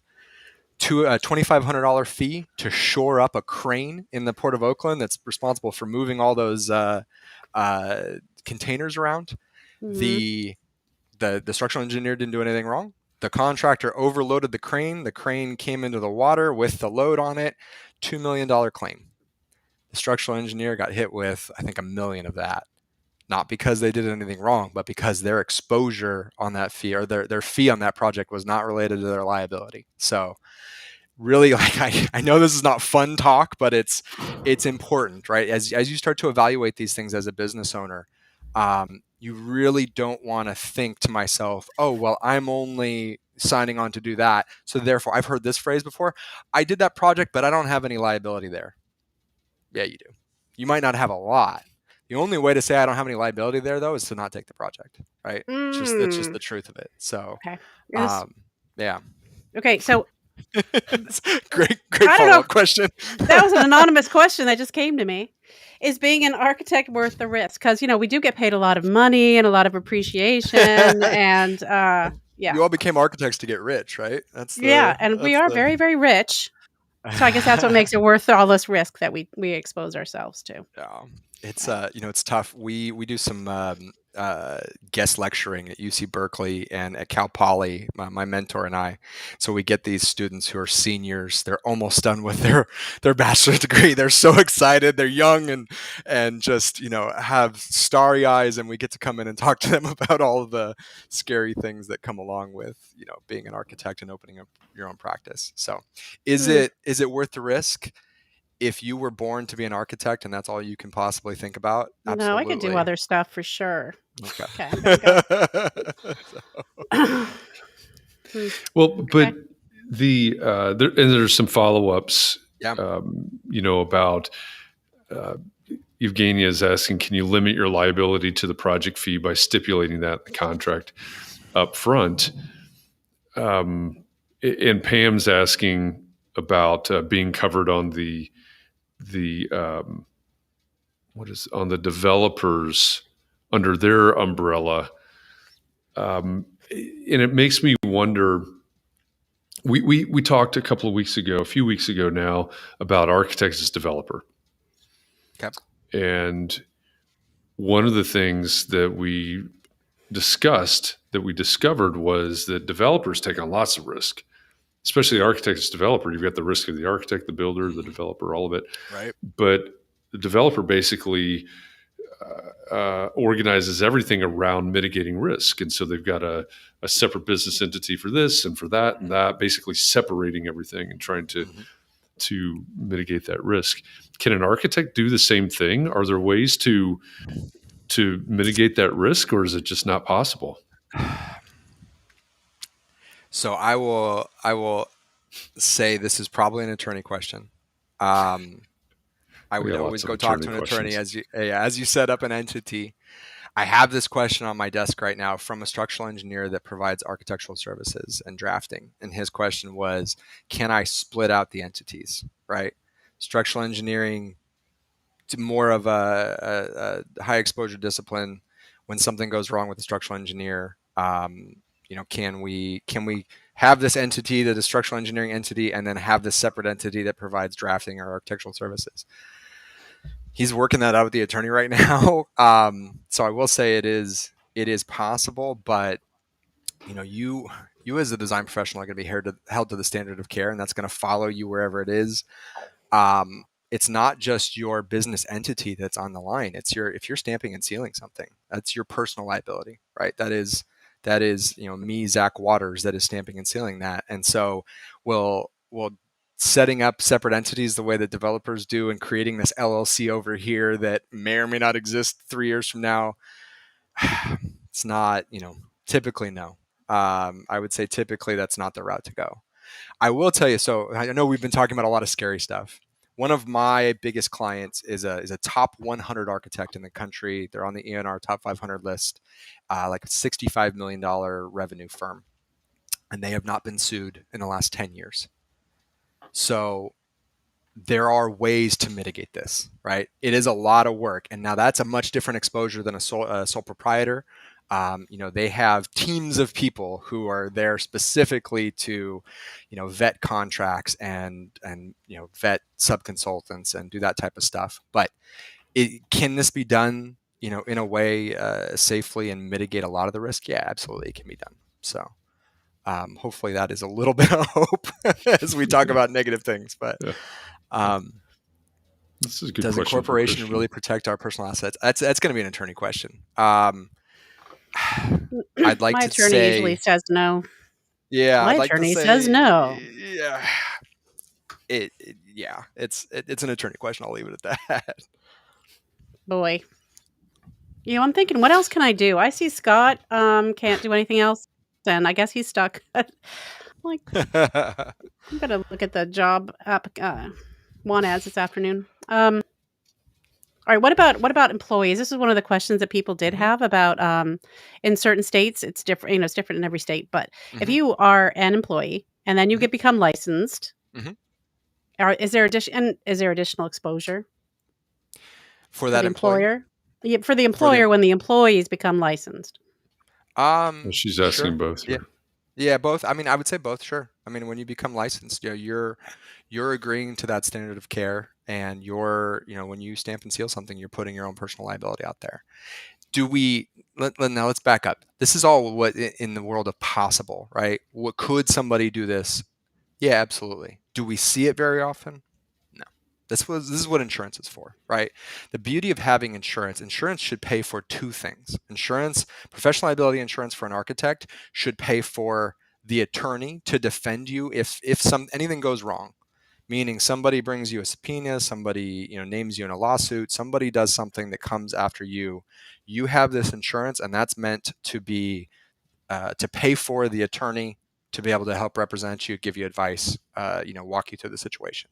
Speaker 3: to a $2,500 fee to shore up a crane in the Port of Oakland that's responsible for moving all those containers around. Mm-hmm. The structural engineer didn't do anything wrong. The contractor overloaded the crane. The crane came into the water with the load on it. $2 million claim. The structural engineer got hit with, I think, $1 million of that. Not because they did anything wrong, but because their exposure on that fee, or their fee on that project, was not related to their liability. So really, like, I know this is not fun talk, but it's important, right? As you start to evaluate these things as a business owner, you really don't want to think to myself, oh, well, I'm only signing on to do that, so therefore, I've heard this phrase before, I did that project, but I don't have any liability there. Yeah, you do. You might not have a lot. The only way to say I don't have any liability there, though, is to not take the project, right? It's just the truth of it. So,
Speaker 2: Okay. Yes.
Speaker 3: yeah.
Speaker 2: Okay. So
Speaker 3: great
Speaker 2: I don't know.
Speaker 3: follow-up question.
Speaker 2: That was an anonymous question that just came to me. Is being an architect worth the risk? Because, we do get paid a lot of money and a lot of appreciation, and yeah.
Speaker 3: You all became architects to get rich, right?
Speaker 2: And we are very, very rich. So I guess that's what makes it worth all this risk that we expose ourselves to.
Speaker 3: Yeah, it's it's tough. We do some guest lecturing at UC Berkeley and at Cal Poly, my mentor and I. So we get these students who are seniors. They're almost done with their bachelor's degree. They're so excited. They're young and just have starry eyes, and we get to come in and talk to them about all of the scary things that come along with being an architect and opening up your own practice. So, is it worth the risk? If you were born to be an architect and that's all you can possibly think about, absolutely.
Speaker 2: No, I could do other stuff for sure.
Speaker 3: Okay.
Speaker 1: Well, but there's some follow-ups.
Speaker 3: Yeah.
Speaker 1: About Evgenia is asking, can you limit your liability to the project fee by stipulating that in the contract up front? And Pam's asking about being covered on the on the developers under their umbrella, and it makes me wonder. We talked a few weeks ago now, about architects as developer.
Speaker 3: Okay.
Speaker 1: And one of the things that we discovered was that developers take on lots of risk. Especially architect as developer, you've got the risk of the architect, the builder, the developer, all of it.
Speaker 3: Right.
Speaker 1: But the developer basically organizes everything around mitigating risk. And so they've got a separate business entity for this and for that and that, basically separating everything and trying to mitigate that risk. Can an architect do the same thing? Are there ways to mitigate that risk, or is it just not possible?
Speaker 3: So I will say this is probably an attorney question. I would always go talk to an attorney as you set up an entity. I have this question on my desk right now from a structural engineer that provides architectural services and drafting. And his question was, can I split out the entities, right? Structural engineering, more of a high exposure discipline. When something goes wrong with the structural engineer, can we have this entity that is structural engineering entity and then have this separate entity that provides drafting or architectural services? He's working that out with the attorney right now. So I will say it is possible, but you as a design professional are going to be held to the standard of care, and that's going to follow you wherever it is. It's not just your business entity that's on the line. It's if you're stamping and sealing something, that's your personal liability, right? That is me, Zach Waters, that is stamping and sealing that. And so we'll setting up separate entities the way that developers do and creating this LLC over here that may or may not exist 3 years from now. It's not, typically no. I would say typically that's not the route to go. I will tell you, so I know we've been talking about a lot of scary stuff. One of my biggest clients is a top 100 architect in the country. They're on the ENR top 500 list, like a $65 million revenue firm. And they have not been sued in the last 10 years. So there are ways to mitigate this, right? It is a lot of work. And now that's a much different exposure than a sole proprietor. They have teams of people who are there specifically to, vet contracts and vet subconsultants and do that type of stuff. But can this be done, in a way safely and mitigate a lot of the risk? Yeah, absolutely, it can be done. So hopefully that is a little bit of hope as we talk about negative things. But
Speaker 1: this is a good
Speaker 3: does a corporation really protect our personal assets? That's going to be an attorney question. I'd like
Speaker 2: my
Speaker 3: to
Speaker 2: attorney
Speaker 3: say
Speaker 2: usually says no.
Speaker 3: Yeah,
Speaker 2: My
Speaker 3: I'd like
Speaker 2: attorney
Speaker 3: to say,
Speaker 2: says no.
Speaker 3: Yeah, it's an attorney question. I'll leave it at that.
Speaker 2: Boy. I'm thinking, what else can I do? I see Scott can't do anything else, and I guess he's stuck. Like, I'm gonna look at the job app want ads this afternoon. All right, what about employees? This is one of the questions that people did have about in certain states. It's different, it's different in every state. But if you are an employee and then you become licensed, is there additional exposure
Speaker 3: for that
Speaker 2: the
Speaker 3: employee?
Speaker 2: employer? Yeah, for the employer when the employees become licensed.
Speaker 1: She's asking both.
Speaker 3: Yeah, both. I mean, I would say both. Sure. I mean, when you become licensed, you're agreeing to that standard of care, and when you stamp and seal something, you're putting your own personal liability out there. Now let's back up. This is all what in the world of possible, right? What could somebody do this? Yeah, absolutely. Do we see it very often? No. This is what insurance is for, right? The beauty of having insurance should pay for two things. Professional liability insurance for an architect should pay for the attorney to defend you if anything goes wrong. Meaning somebody brings you a subpoena, somebody names you in a lawsuit, somebody does something that comes after you. You have this insurance, and that's meant to be to pay for the attorney to be able to help represent you, give you advice, walk you through the situation.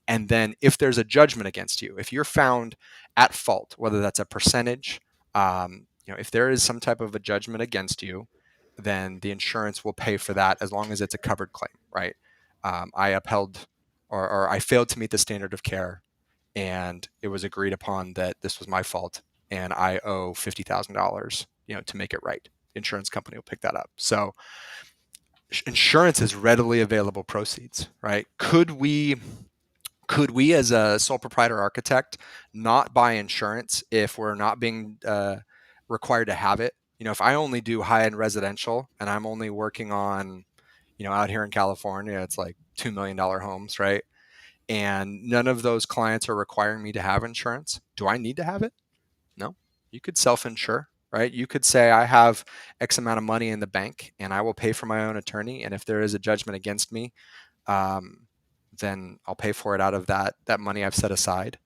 Speaker 3: And then if there's a judgment against you, if you're found at fault, whether that's a percentage, if there is some type of a judgment against you, then the insurance will pay for that as long as it's a covered claim, right? I upheld or I failed to meet the standard of care, and it was agreed upon that this was my fault, and I owe $50,000, to make it right. The insurance company will pick that up. So insurance is readily available proceeds, right? Could we as a sole proprietor architect not buy insurance if we're not being required to have it? If I only do high-end residential and I'm only working on, out here in California, it's like $2 million homes, right? And none of those clients are requiring me to have insurance. Do I need to have it? No. You could self-insure, right? You could say I have X amount of money in the bank and I will pay for my own attorney. And if there is a judgment against me, then I'll pay for it out of that money I've set aside.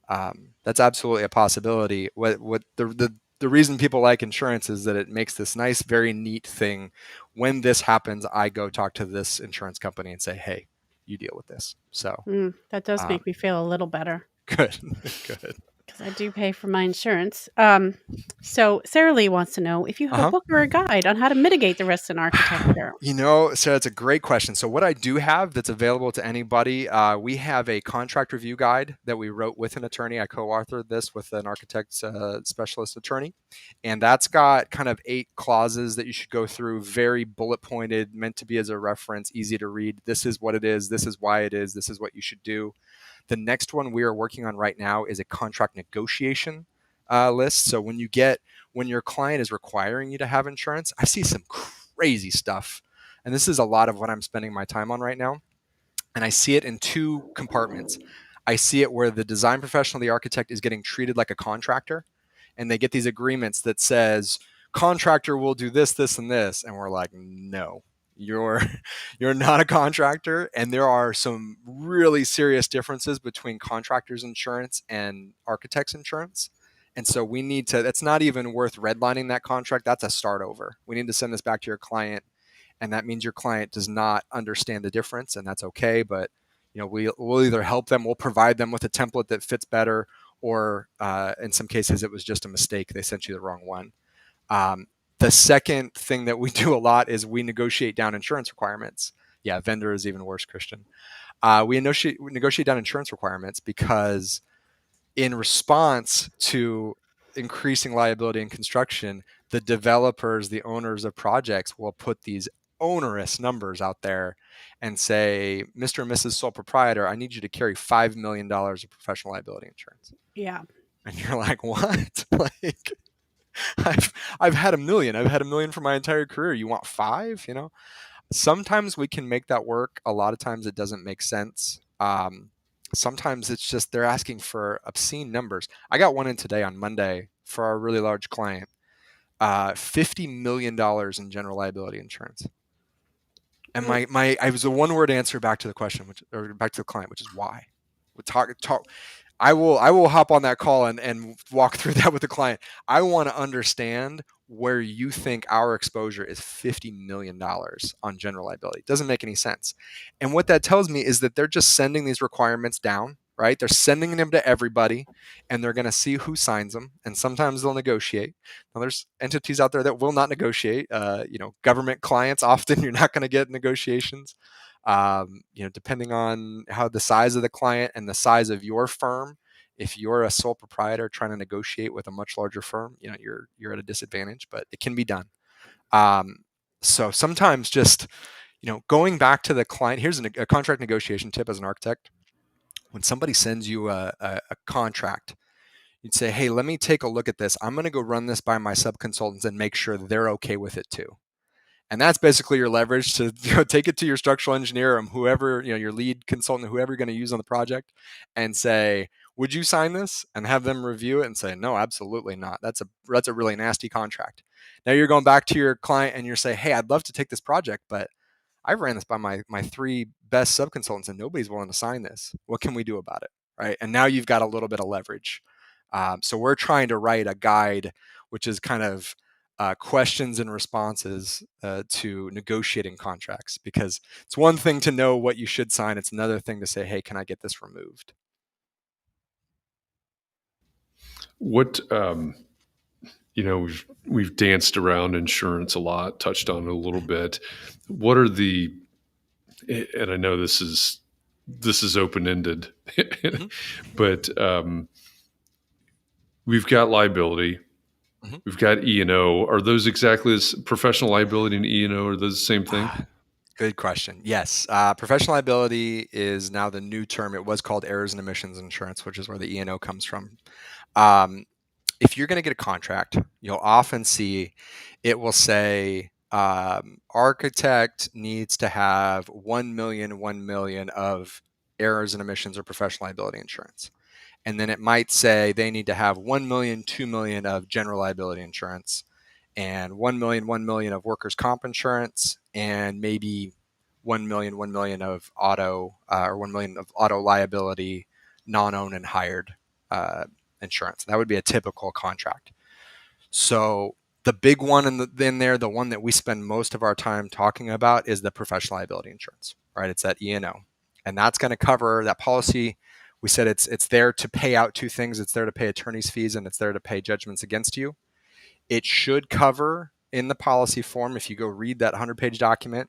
Speaker 3: That's absolutely a possibility. What the reason people like insurance is that it makes this nice, very neat thing. When this happens, I go talk to this insurance company and say, hey, you deal with this. So
Speaker 2: that does make me feel a little better.
Speaker 3: Good.
Speaker 2: Because I do pay for my insurance. So Sarah Lee wants to know if you have a book or a guide on how to mitigate the risks in architecture.
Speaker 3: So that's a great question. So what I do have that's available to anybody, we have a contract review guide that we wrote with an attorney. I co-authored this with an architect specialist attorney. And that's got kind of 8 clauses that you should go through, very bullet pointed, meant to be as a reference, easy to read. This is what it is. This is why it is. This is what you should do. The next one we are working on right now is a contract negotiation list. So when your client is requiring you to have insurance, I see some crazy stuff. And this is a lot of what I'm spending my time on right now. And I see it in 2 compartments. I see it where the design professional, the architect, is getting treated like a contractor. And they get these agreements that says, contractor will do this, this, and this. And we're like, no. You're not a contractor, and there are some really serious differences between contractors insurance and architects insurance. And so we need to, it's not even worth redlining that contract. That's a start over. We need to send this back to your client. And that means your client does not understand the difference, and that's okay. But, we'll either help them, we'll provide them with a template that fits better, or in some cases it was just a mistake. They sent you the wrong one. The second thing that we do a lot is we negotiate down insurance requirements. Yeah, vendor is even worse, Christian. We negotiate down insurance requirements because in response to increasing liability in construction, the developers, the owners of projects will put these onerous numbers out there and say, Mr. and Mrs. Sole Proprietor, I need you to carry $5 million of professional liability insurance.
Speaker 2: Yeah.
Speaker 3: And you're like, what? Like, I've had $1 million. I've had $1 million for my entire career. You want 5? Sometimes we can make that work. A lot of times it doesn't make sense. Sometimes it's just they're asking for obscene numbers. I got one in today on Monday for our really large client. $50 million in general liability insurance. And I was a one word answer back to the question, or back to the client, which is why. We talk. I will hop on that call and walk through that with the client. I want to understand where you think our exposure is $50 million on general liability. It doesn't make any sense. And what that tells me is that they're just sending these requirements down, right? They're sending them to everybody, and they're going to see who signs them. And sometimes they'll negotiate. Now, there's entities out there that will not negotiate. Government clients, often you're not going to get negotiations. Depending on how the size of the client and the size of your firm, if you're a sole proprietor trying to negotiate with a much larger firm, you're at a disadvantage, but it can be done. So sometimes just, going back to the client, here's a contract negotiation tip as an architect. When somebody sends you a contract, you'd say, hey, let me take a look at this. I'm going to go run this by my subconsultants and make sure they're okay with it too. And that's basically your leverage to take it to your structural engineer or whoever, your lead consultant, whoever you're going to use on the project, and say, would you sign this? And have them review it and say, no, absolutely not. That's a really nasty contract. Now you're going back to your client and you're saying, hey, I'd love to take this project, but I ran this by my three best subconsultants and nobody's willing to sign this. What can we do about it? Right. And now you've got a little bit of leverage. So we're trying to write a guide, which is kind of questions and responses to negotiating contracts, because it's one thing to know what you should sign. It's another thing to say, hey, can I get this removed?
Speaker 1: What, we've danced around insurance a lot, touched on it a little bit. What are and I know this is open-ended, mm-hmm. but we've got liability. Mm-hmm. We've got E&O. Are those exactly as professional liability and E&O? Are those the same thing?
Speaker 3: Good question. Yes. Professional liability is now the new term. It was called errors and omissions insurance, which is where the E&O comes from. If you're going to get a contract, you'll often see it will say architect needs to have 1 million of errors and omissions or professional liability insurance. And then it might say they need to have 1 million, 2 million of general liability insurance, and 1 million of workers' comp insurance, and maybe 1 million of auto or 1 million of auto liability, non-owned and hired insurance. That would be a typical contract. So the big one in there, the one that we spend most of our time talking about, is the professional liability insurance, right? It's that E&O, and that's going to cover that policy. We said it's there to pay out two things. It's there to pay attorney's fees, and it's there to pay judgments against you. It should cover, in the policy form, if you go read that 100-page document,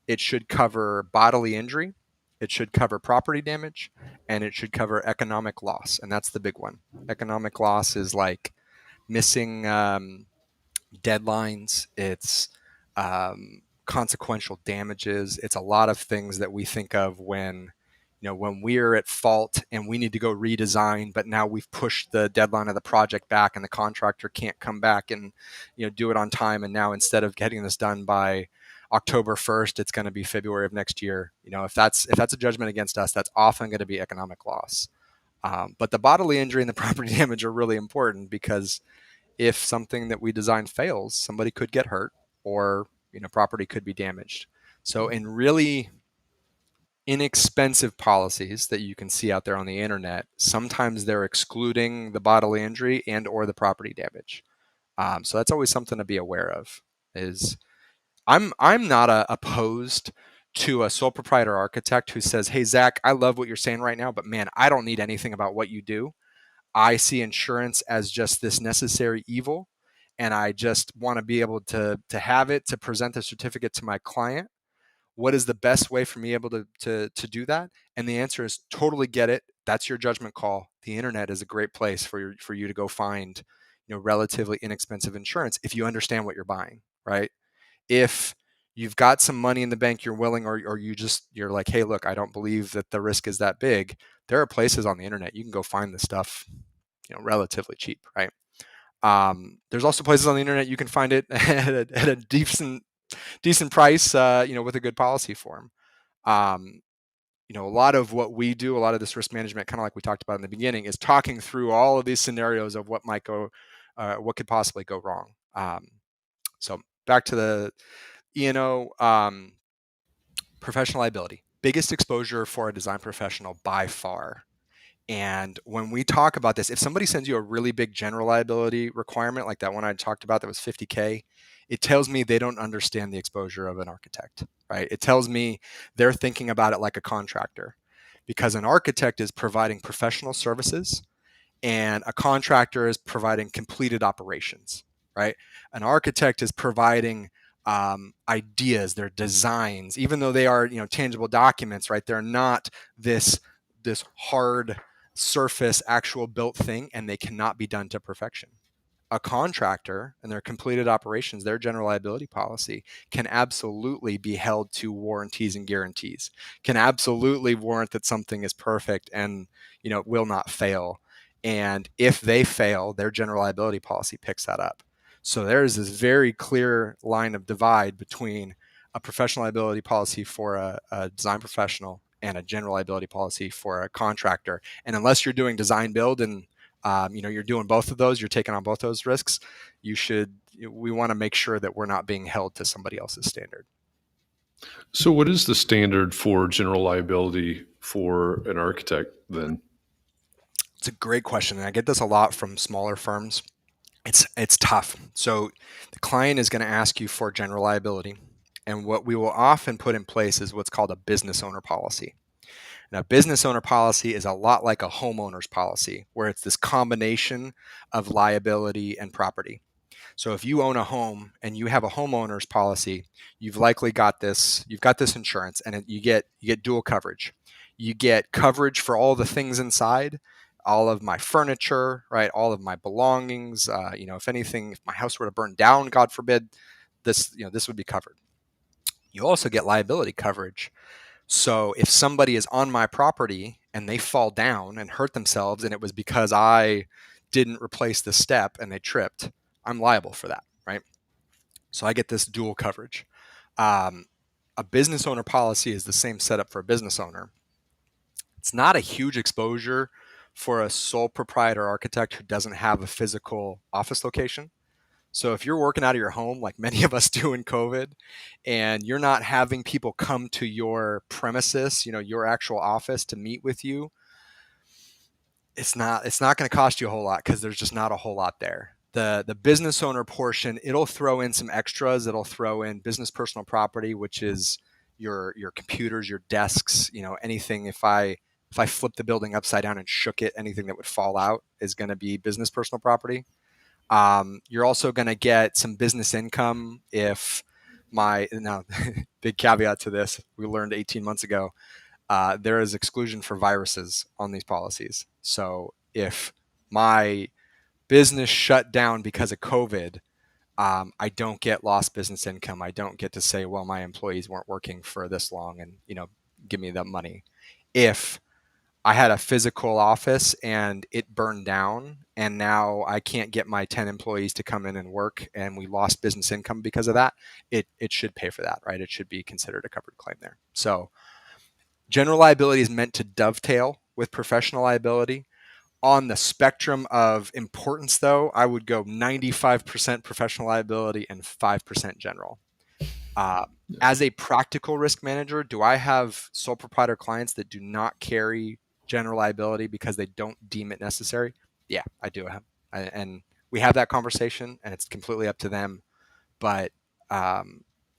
Speaker 3: it should cover bodily injury, it should cover property damage, and it should cover economic loss. And that's the big one. Economic loss is like missing deadlines. It's consequential damages. It's a lot of things that we think of when we're at fault and we need to go redesign, but now we've pushed the deadline of the project back and the contractor can't come back and do it on time. And now instead of getting this done by October 1st, it's going to be February of next year. If that's a judgment against us, that's often going to be economic loss. But the bodily injury and the property damage are really important, because if something that we designed fails, somebody could get hurt, or property could be damaged. So in really inexpensive policies that you can see out there on the internet, sometimes they're excluding the bodily injury and or the property damage. So that's always something to be aware of. I'm not opposed to a sole proprietor architect who says, hey, Zach, I love what you're saying right now, but man, I don't need anything about what you do. I see insurance as just this necessary evil, and I just want to be able to have it, to present the certificate to my client. What is the best way for me able to do that? And the answer is totally get it. That's your judgment call. The internet is a great place for you to go find, relatively inexpensive insurance if you understand what you're buying, right? If you've got some money in the bank, you're willing, or you're like, hey, look, I don't believe that the risk is that big. There are places on the internet you can go find this stuff, relatively cheap, right? There's also places on the internet you can find it at a decent price, with a good policy form. A lot of what we do, a lot of this risk management, kind of like we talked about in the beginning, is talking through all of these scenarios of what might go, what could possibly go wrong. So back to the E&O. Professional liability, biggest exposure for a design professional by far. And when we talk about this, if somebody sends you a really big general liability requirement, like that one I talked about that was $50K, it tells me they don't understand the exposure of an architect, right? It tells me they're thinking about it like a contractor, because an architect is providing professional services and a contractor is providing completed operations, right? An architect is providing ideas, their designs, even though they are, tangible documents, right? They're not this hard surface actual built thing, and they cannot be done to perfection. A contractor and their completed operations, their general liability policy can absolutely be held to warranties and guarantees, can absolutely warrant that something is perfect and will not fail. And if they fail, their general liability policy picks that up. So there's this very clear line of divide between a professional liability policy for a design professional and a general liability policy for a contractor. And unless you're doing design build and you're doing both of those, you're taking on both those risks, we want to make sure that we're not being held to somebody else's standard.
Speaker 1: So what is the standard for general liability for an architect then?
Speaker 3: It's a great question. And I get this a lot from smaller firms. It's tough. So the client is going to ask you for general liability. And what we will often put in place is what's called a business owner policy. Now, business owner policy is a lot like a homeowner's policy, where it's this combination of liability and property. So if you own a home and you have a homeowner's policy, you've likely got this insurance, and you get dual coverage. You get coverage for all the things inside, all of my furniture, right? All of my belongings. If my house were to burn down, God forbid, this would be covered. You also get liability coverage. So if somebody is on my property and they fall down and hurt themselves, and it was because I didn't replace the step and they tripped, I'm liable for that, right? So I get this dual coverage. A business owner policy is the same setup for a business owner. It's not a huge exposure for a sole proprietor architect who doesn't have a physical office location. So if you're working out of your home, like many of us do in COVID, and you're not having people come to your premises, your actual office to meet with you, it's not going to cost you a whole lot, because there's just not a whole lot there. The business owner portion, it'll throw in some extras. It'll throw in business personal property, which is your computers, your desks, anything. If I flip the building upside down and shook it, anything that would fall out is going to be business personal property. You're also going to get some business income if big caveat to this, we learned 18 months ago, there is exclusion for viruses on these policies. So if my business shut down because of COVID, I don't get lost business income. I don't get to say, well, my employees weren't working for this long and, give me that money. If I had a physical office and it burned down, and now I can't get my 10 employees to come in and work, and we lost business income because of that, it should pay for that, right? It should be considered a covered claim there. So general liability is meant to dovetail with professional liability. On the spectrum of importance, though, I would go 95% professional liability and 5% general. As a practical risk manager, do I have sole proprietor clients that do not carry general liability because they don't deem it necessary? Yeah, I do have, and we have that conversation, and it's completely up to them. But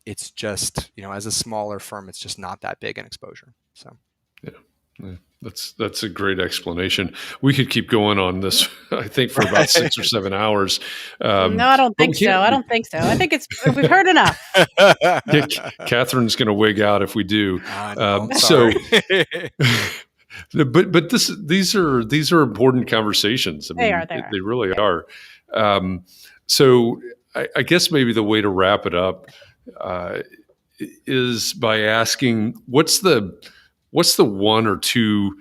Speaker 3: it's just, as a smaller firm, it's just not that big an exposure. So
Speaker 1: yeah. That's a great explanation. We could keep going on this, I think, for about 6 or 7 hours.
Speaker 2: No, I don't think so. I think we've heard enough.
Speaker 1: Yeah, Katharine's going to wig out if we do.
Speaker 3: Sorry.
Speaker 1: But these are important conversations.
Speaker 2: They
Speaker 1: really are. So I guess maybe the way to wrap it up is by asking, what's the one or two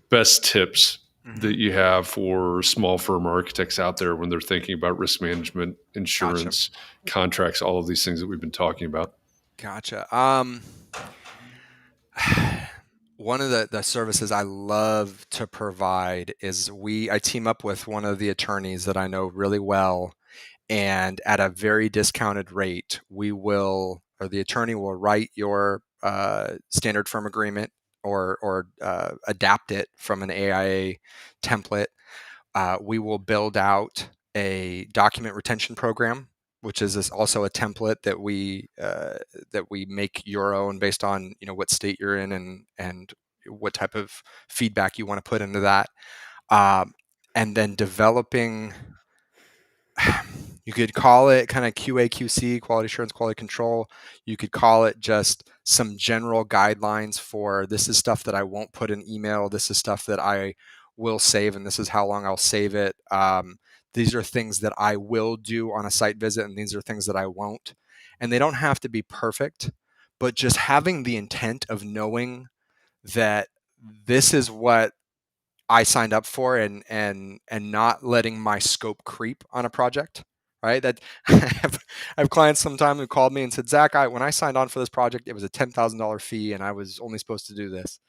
Speaker 1: best tips that you have for small firm architects out there when they're thinking about risk management, insurance, contracts, all of these things that we've been talking about?
Speaker 3: Gotcha. One of the services I love to provide is I team up with one of the attorneys that I know really well, and at a very discounted rate, the attorney will write your standard firm agreement or adapt it from an AIA template. We will build out a document retention program, which is also a template that we make your own based on what state you're in and what type of feedback you want to put into that, and then developing. You could call it kind of QA, QC, quality assurance, quality control. You could call it just some general guidelines for this is stuff that I won't put in email. This is stuff that I will save, and this is how long I'll save it. These are things that I will do on a site visit, and these are things that I won't. And they don't have to be perfect, but just having the intent of knowing that this is what I signed up for, and not letting my scope creep on a project, right? That I have clients sometimes who called me and said, Zach, when I signed on for this project, it was a $10,000 fee and I was only supposed to do this.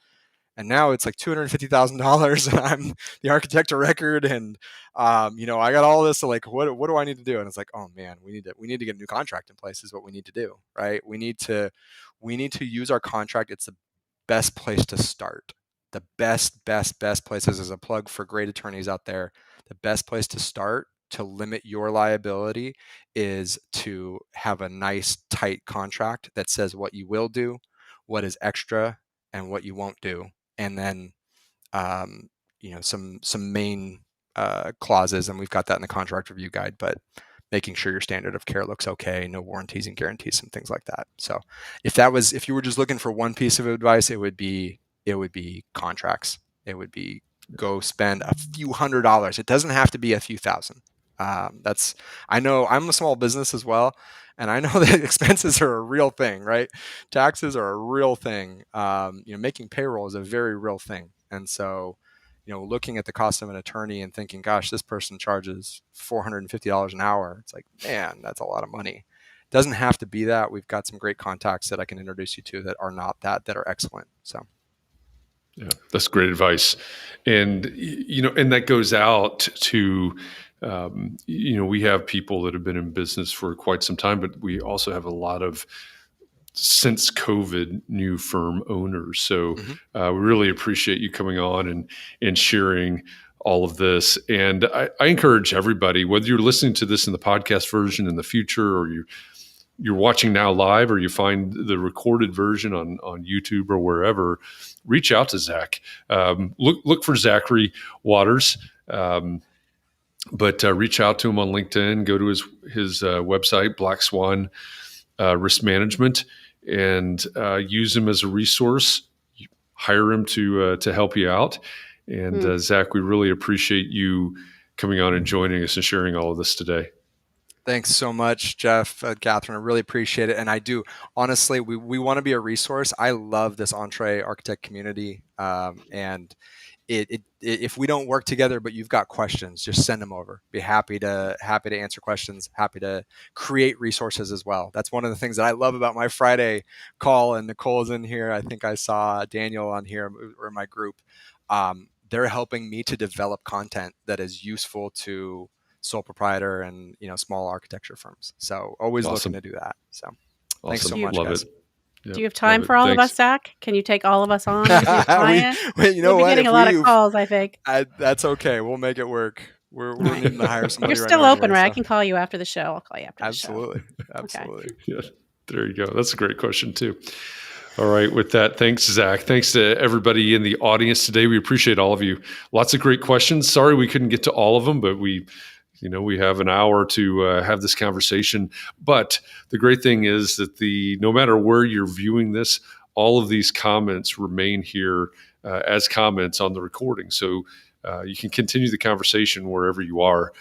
Speaker 3: And now it's like $250,000 and I'm the architect of record. And, I got all this. So like, what do I need to do? And it's like, oh man, we need to get a new contract in place is what we need to do. Right. We need to use our contract. It's the best place to start. The best places, as a plug for great attorneys out there, the best place to start to limit your liability is to have a nice tight contract that says what you will do, what is extra, and what you won't do. And then, some main clauses, and we've got that in the contract review guide, but making sure your standard of care looks okay, no warranties and guarantees and things like that. So if you were just looking for one piece of advice, it would be contracts. It would be go spend a few $100s. It doesn't have to be a few thousand. I know I'm a small business as well, and I know that expenses are a real thing, right? Taxes are a real thing. Making payroll is a very real thing. And so, looking at the cost of an attorney and thinking, gosh, this person charges $450 an hour. It's like, man, that's a lot of money. It doesn't have to be that. We've got some great contacts that I can introduce you to that are not that are excellent. So.
Speaker 1: Yeah, that's great advice. And, and that goes out to, we have people that have been in business for quite some time, but we also have a lot of, since COVID, new firm owners. So we really appreciate you coming on and sharing all of this. And I encourage everybody, whether you're listening to this in the podcast version in the future, or you're watching now live, or you find the recorded version on YouTube or wherever, reach out to Zach. Look for Zachary Waters, but reach out to him on LinkedIn. Go to his website, Black Swan Risk Management, and use him as a resource. Hire him to help you out. And Zach, we really appreciate you coming on and joining us and sharing all of this today.
Speaker 3: Thanks so much, Jeff, Katharine. I really appreciate it. And I do, honestly, we want to be a resource. I love this Entree architect community. And if we don't work together, but you've got questions, just send them over. Be happy to answer questions, happy to create resources as well. That's one of the things that I love about my Friday call, and Nicole's in here. I think I saw Daniel on here, or in my group. They're helping me to develop content that is useful to sole proprietor and small architecture firms. So always looking to do that. So thanks so much, guys.
Speaker 2: Do you have time for all of us, Zach? Can you take all of us on as your client?
Speaker 3: We'll be
Speaker 2: getting a lot of calls, I think.
Speaker 3: That's okay. We'll make it work. We're needing to hire somebody.
Speaker 2: You're still open, right? I can call you after the show. I'll call you after the
Speaker 3: show.
Speaker 2: Okay.
Speaker 3: Absolutely.
Speaker 1: Yeah, there you go. That's a great question too. All right. With that, thanks, Zach. Thanks to everybody in the audience today. We appreciate all of you. Lots of great questions. Sorry we couldn't get to all of them, but we have an hour to have this conversation. But the great thing is that no matter where you're viewing this, all of these comments remain here as comments on the recording. So you can continue the conversation wherever you are.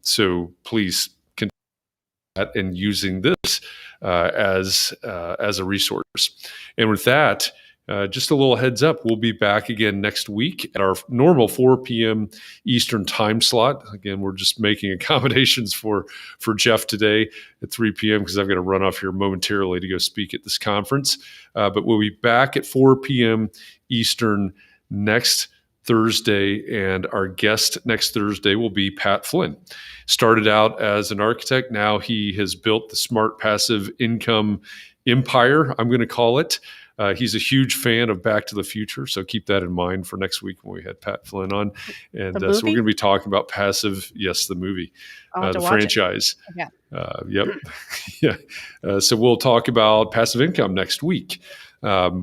Speaker 1: So please continue that and using this as a resource. And with that, just a little heads up, we'll be back again next week at our normal 4 p.m. Eastern time slot. Again, we're just making accommodations for Jeff today at 3 p.m. because I've got to run off here momentarily to go speak at this conference. But we'll be back at 4 p.m. Eastern next Thursday, and our guest next Thursday will be Pat Flynn. Started out as an architect. Now he has built the smart passive income empire, I'm going to call it. He's a huge fan of Back to the Future, so keep that in mind for next week when we had Pat Flynn on. And so we're going to be talking about passive, yes, the movie, the franchise.
Speaker 2: Yeah.
Speaker 1: Yep. Yeah. So we'll talk about passive income next week.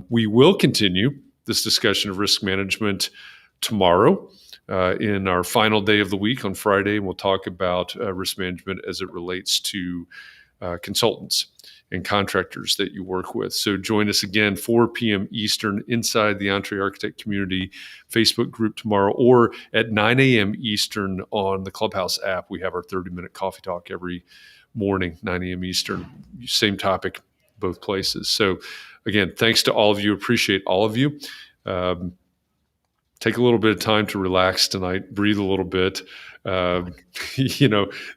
Speaker 1: We will continue this discussion of risk management tomorrow in our final day of the week on Friday. And we'll talk about risk management as it relates to consultants and contractors that you work with. So join us again, 4 p.m. Eastern, inside the Entre Architect Community Facebook group tomorrow, or at 9 a.m. Eastern on the Clubhouse app. We have our 30-minute coffee talk every morning, 9 a.m. Eastern. Same topic, both places. So again, thanks to all of you. Appreciate all of you. Take a little bit of time to relax tonight, breathe a little bit.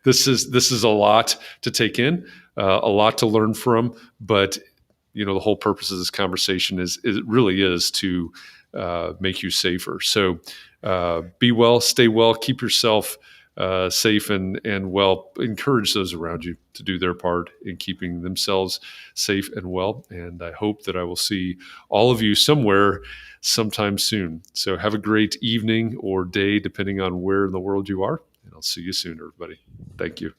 Speaker 1: This is a lot to take in, a lot to learn from, but the whole purpose of this conversation it really is to make you safer. So be well, stay well, keep yourself safe and well. Encourage those around you to do their part in keeping themselves safe and well. And I hope that I will see all of you somewhere sometime soon. So have a great evening or day, depending on where in the world you are. And I'll see you soon, everybody. Thank you.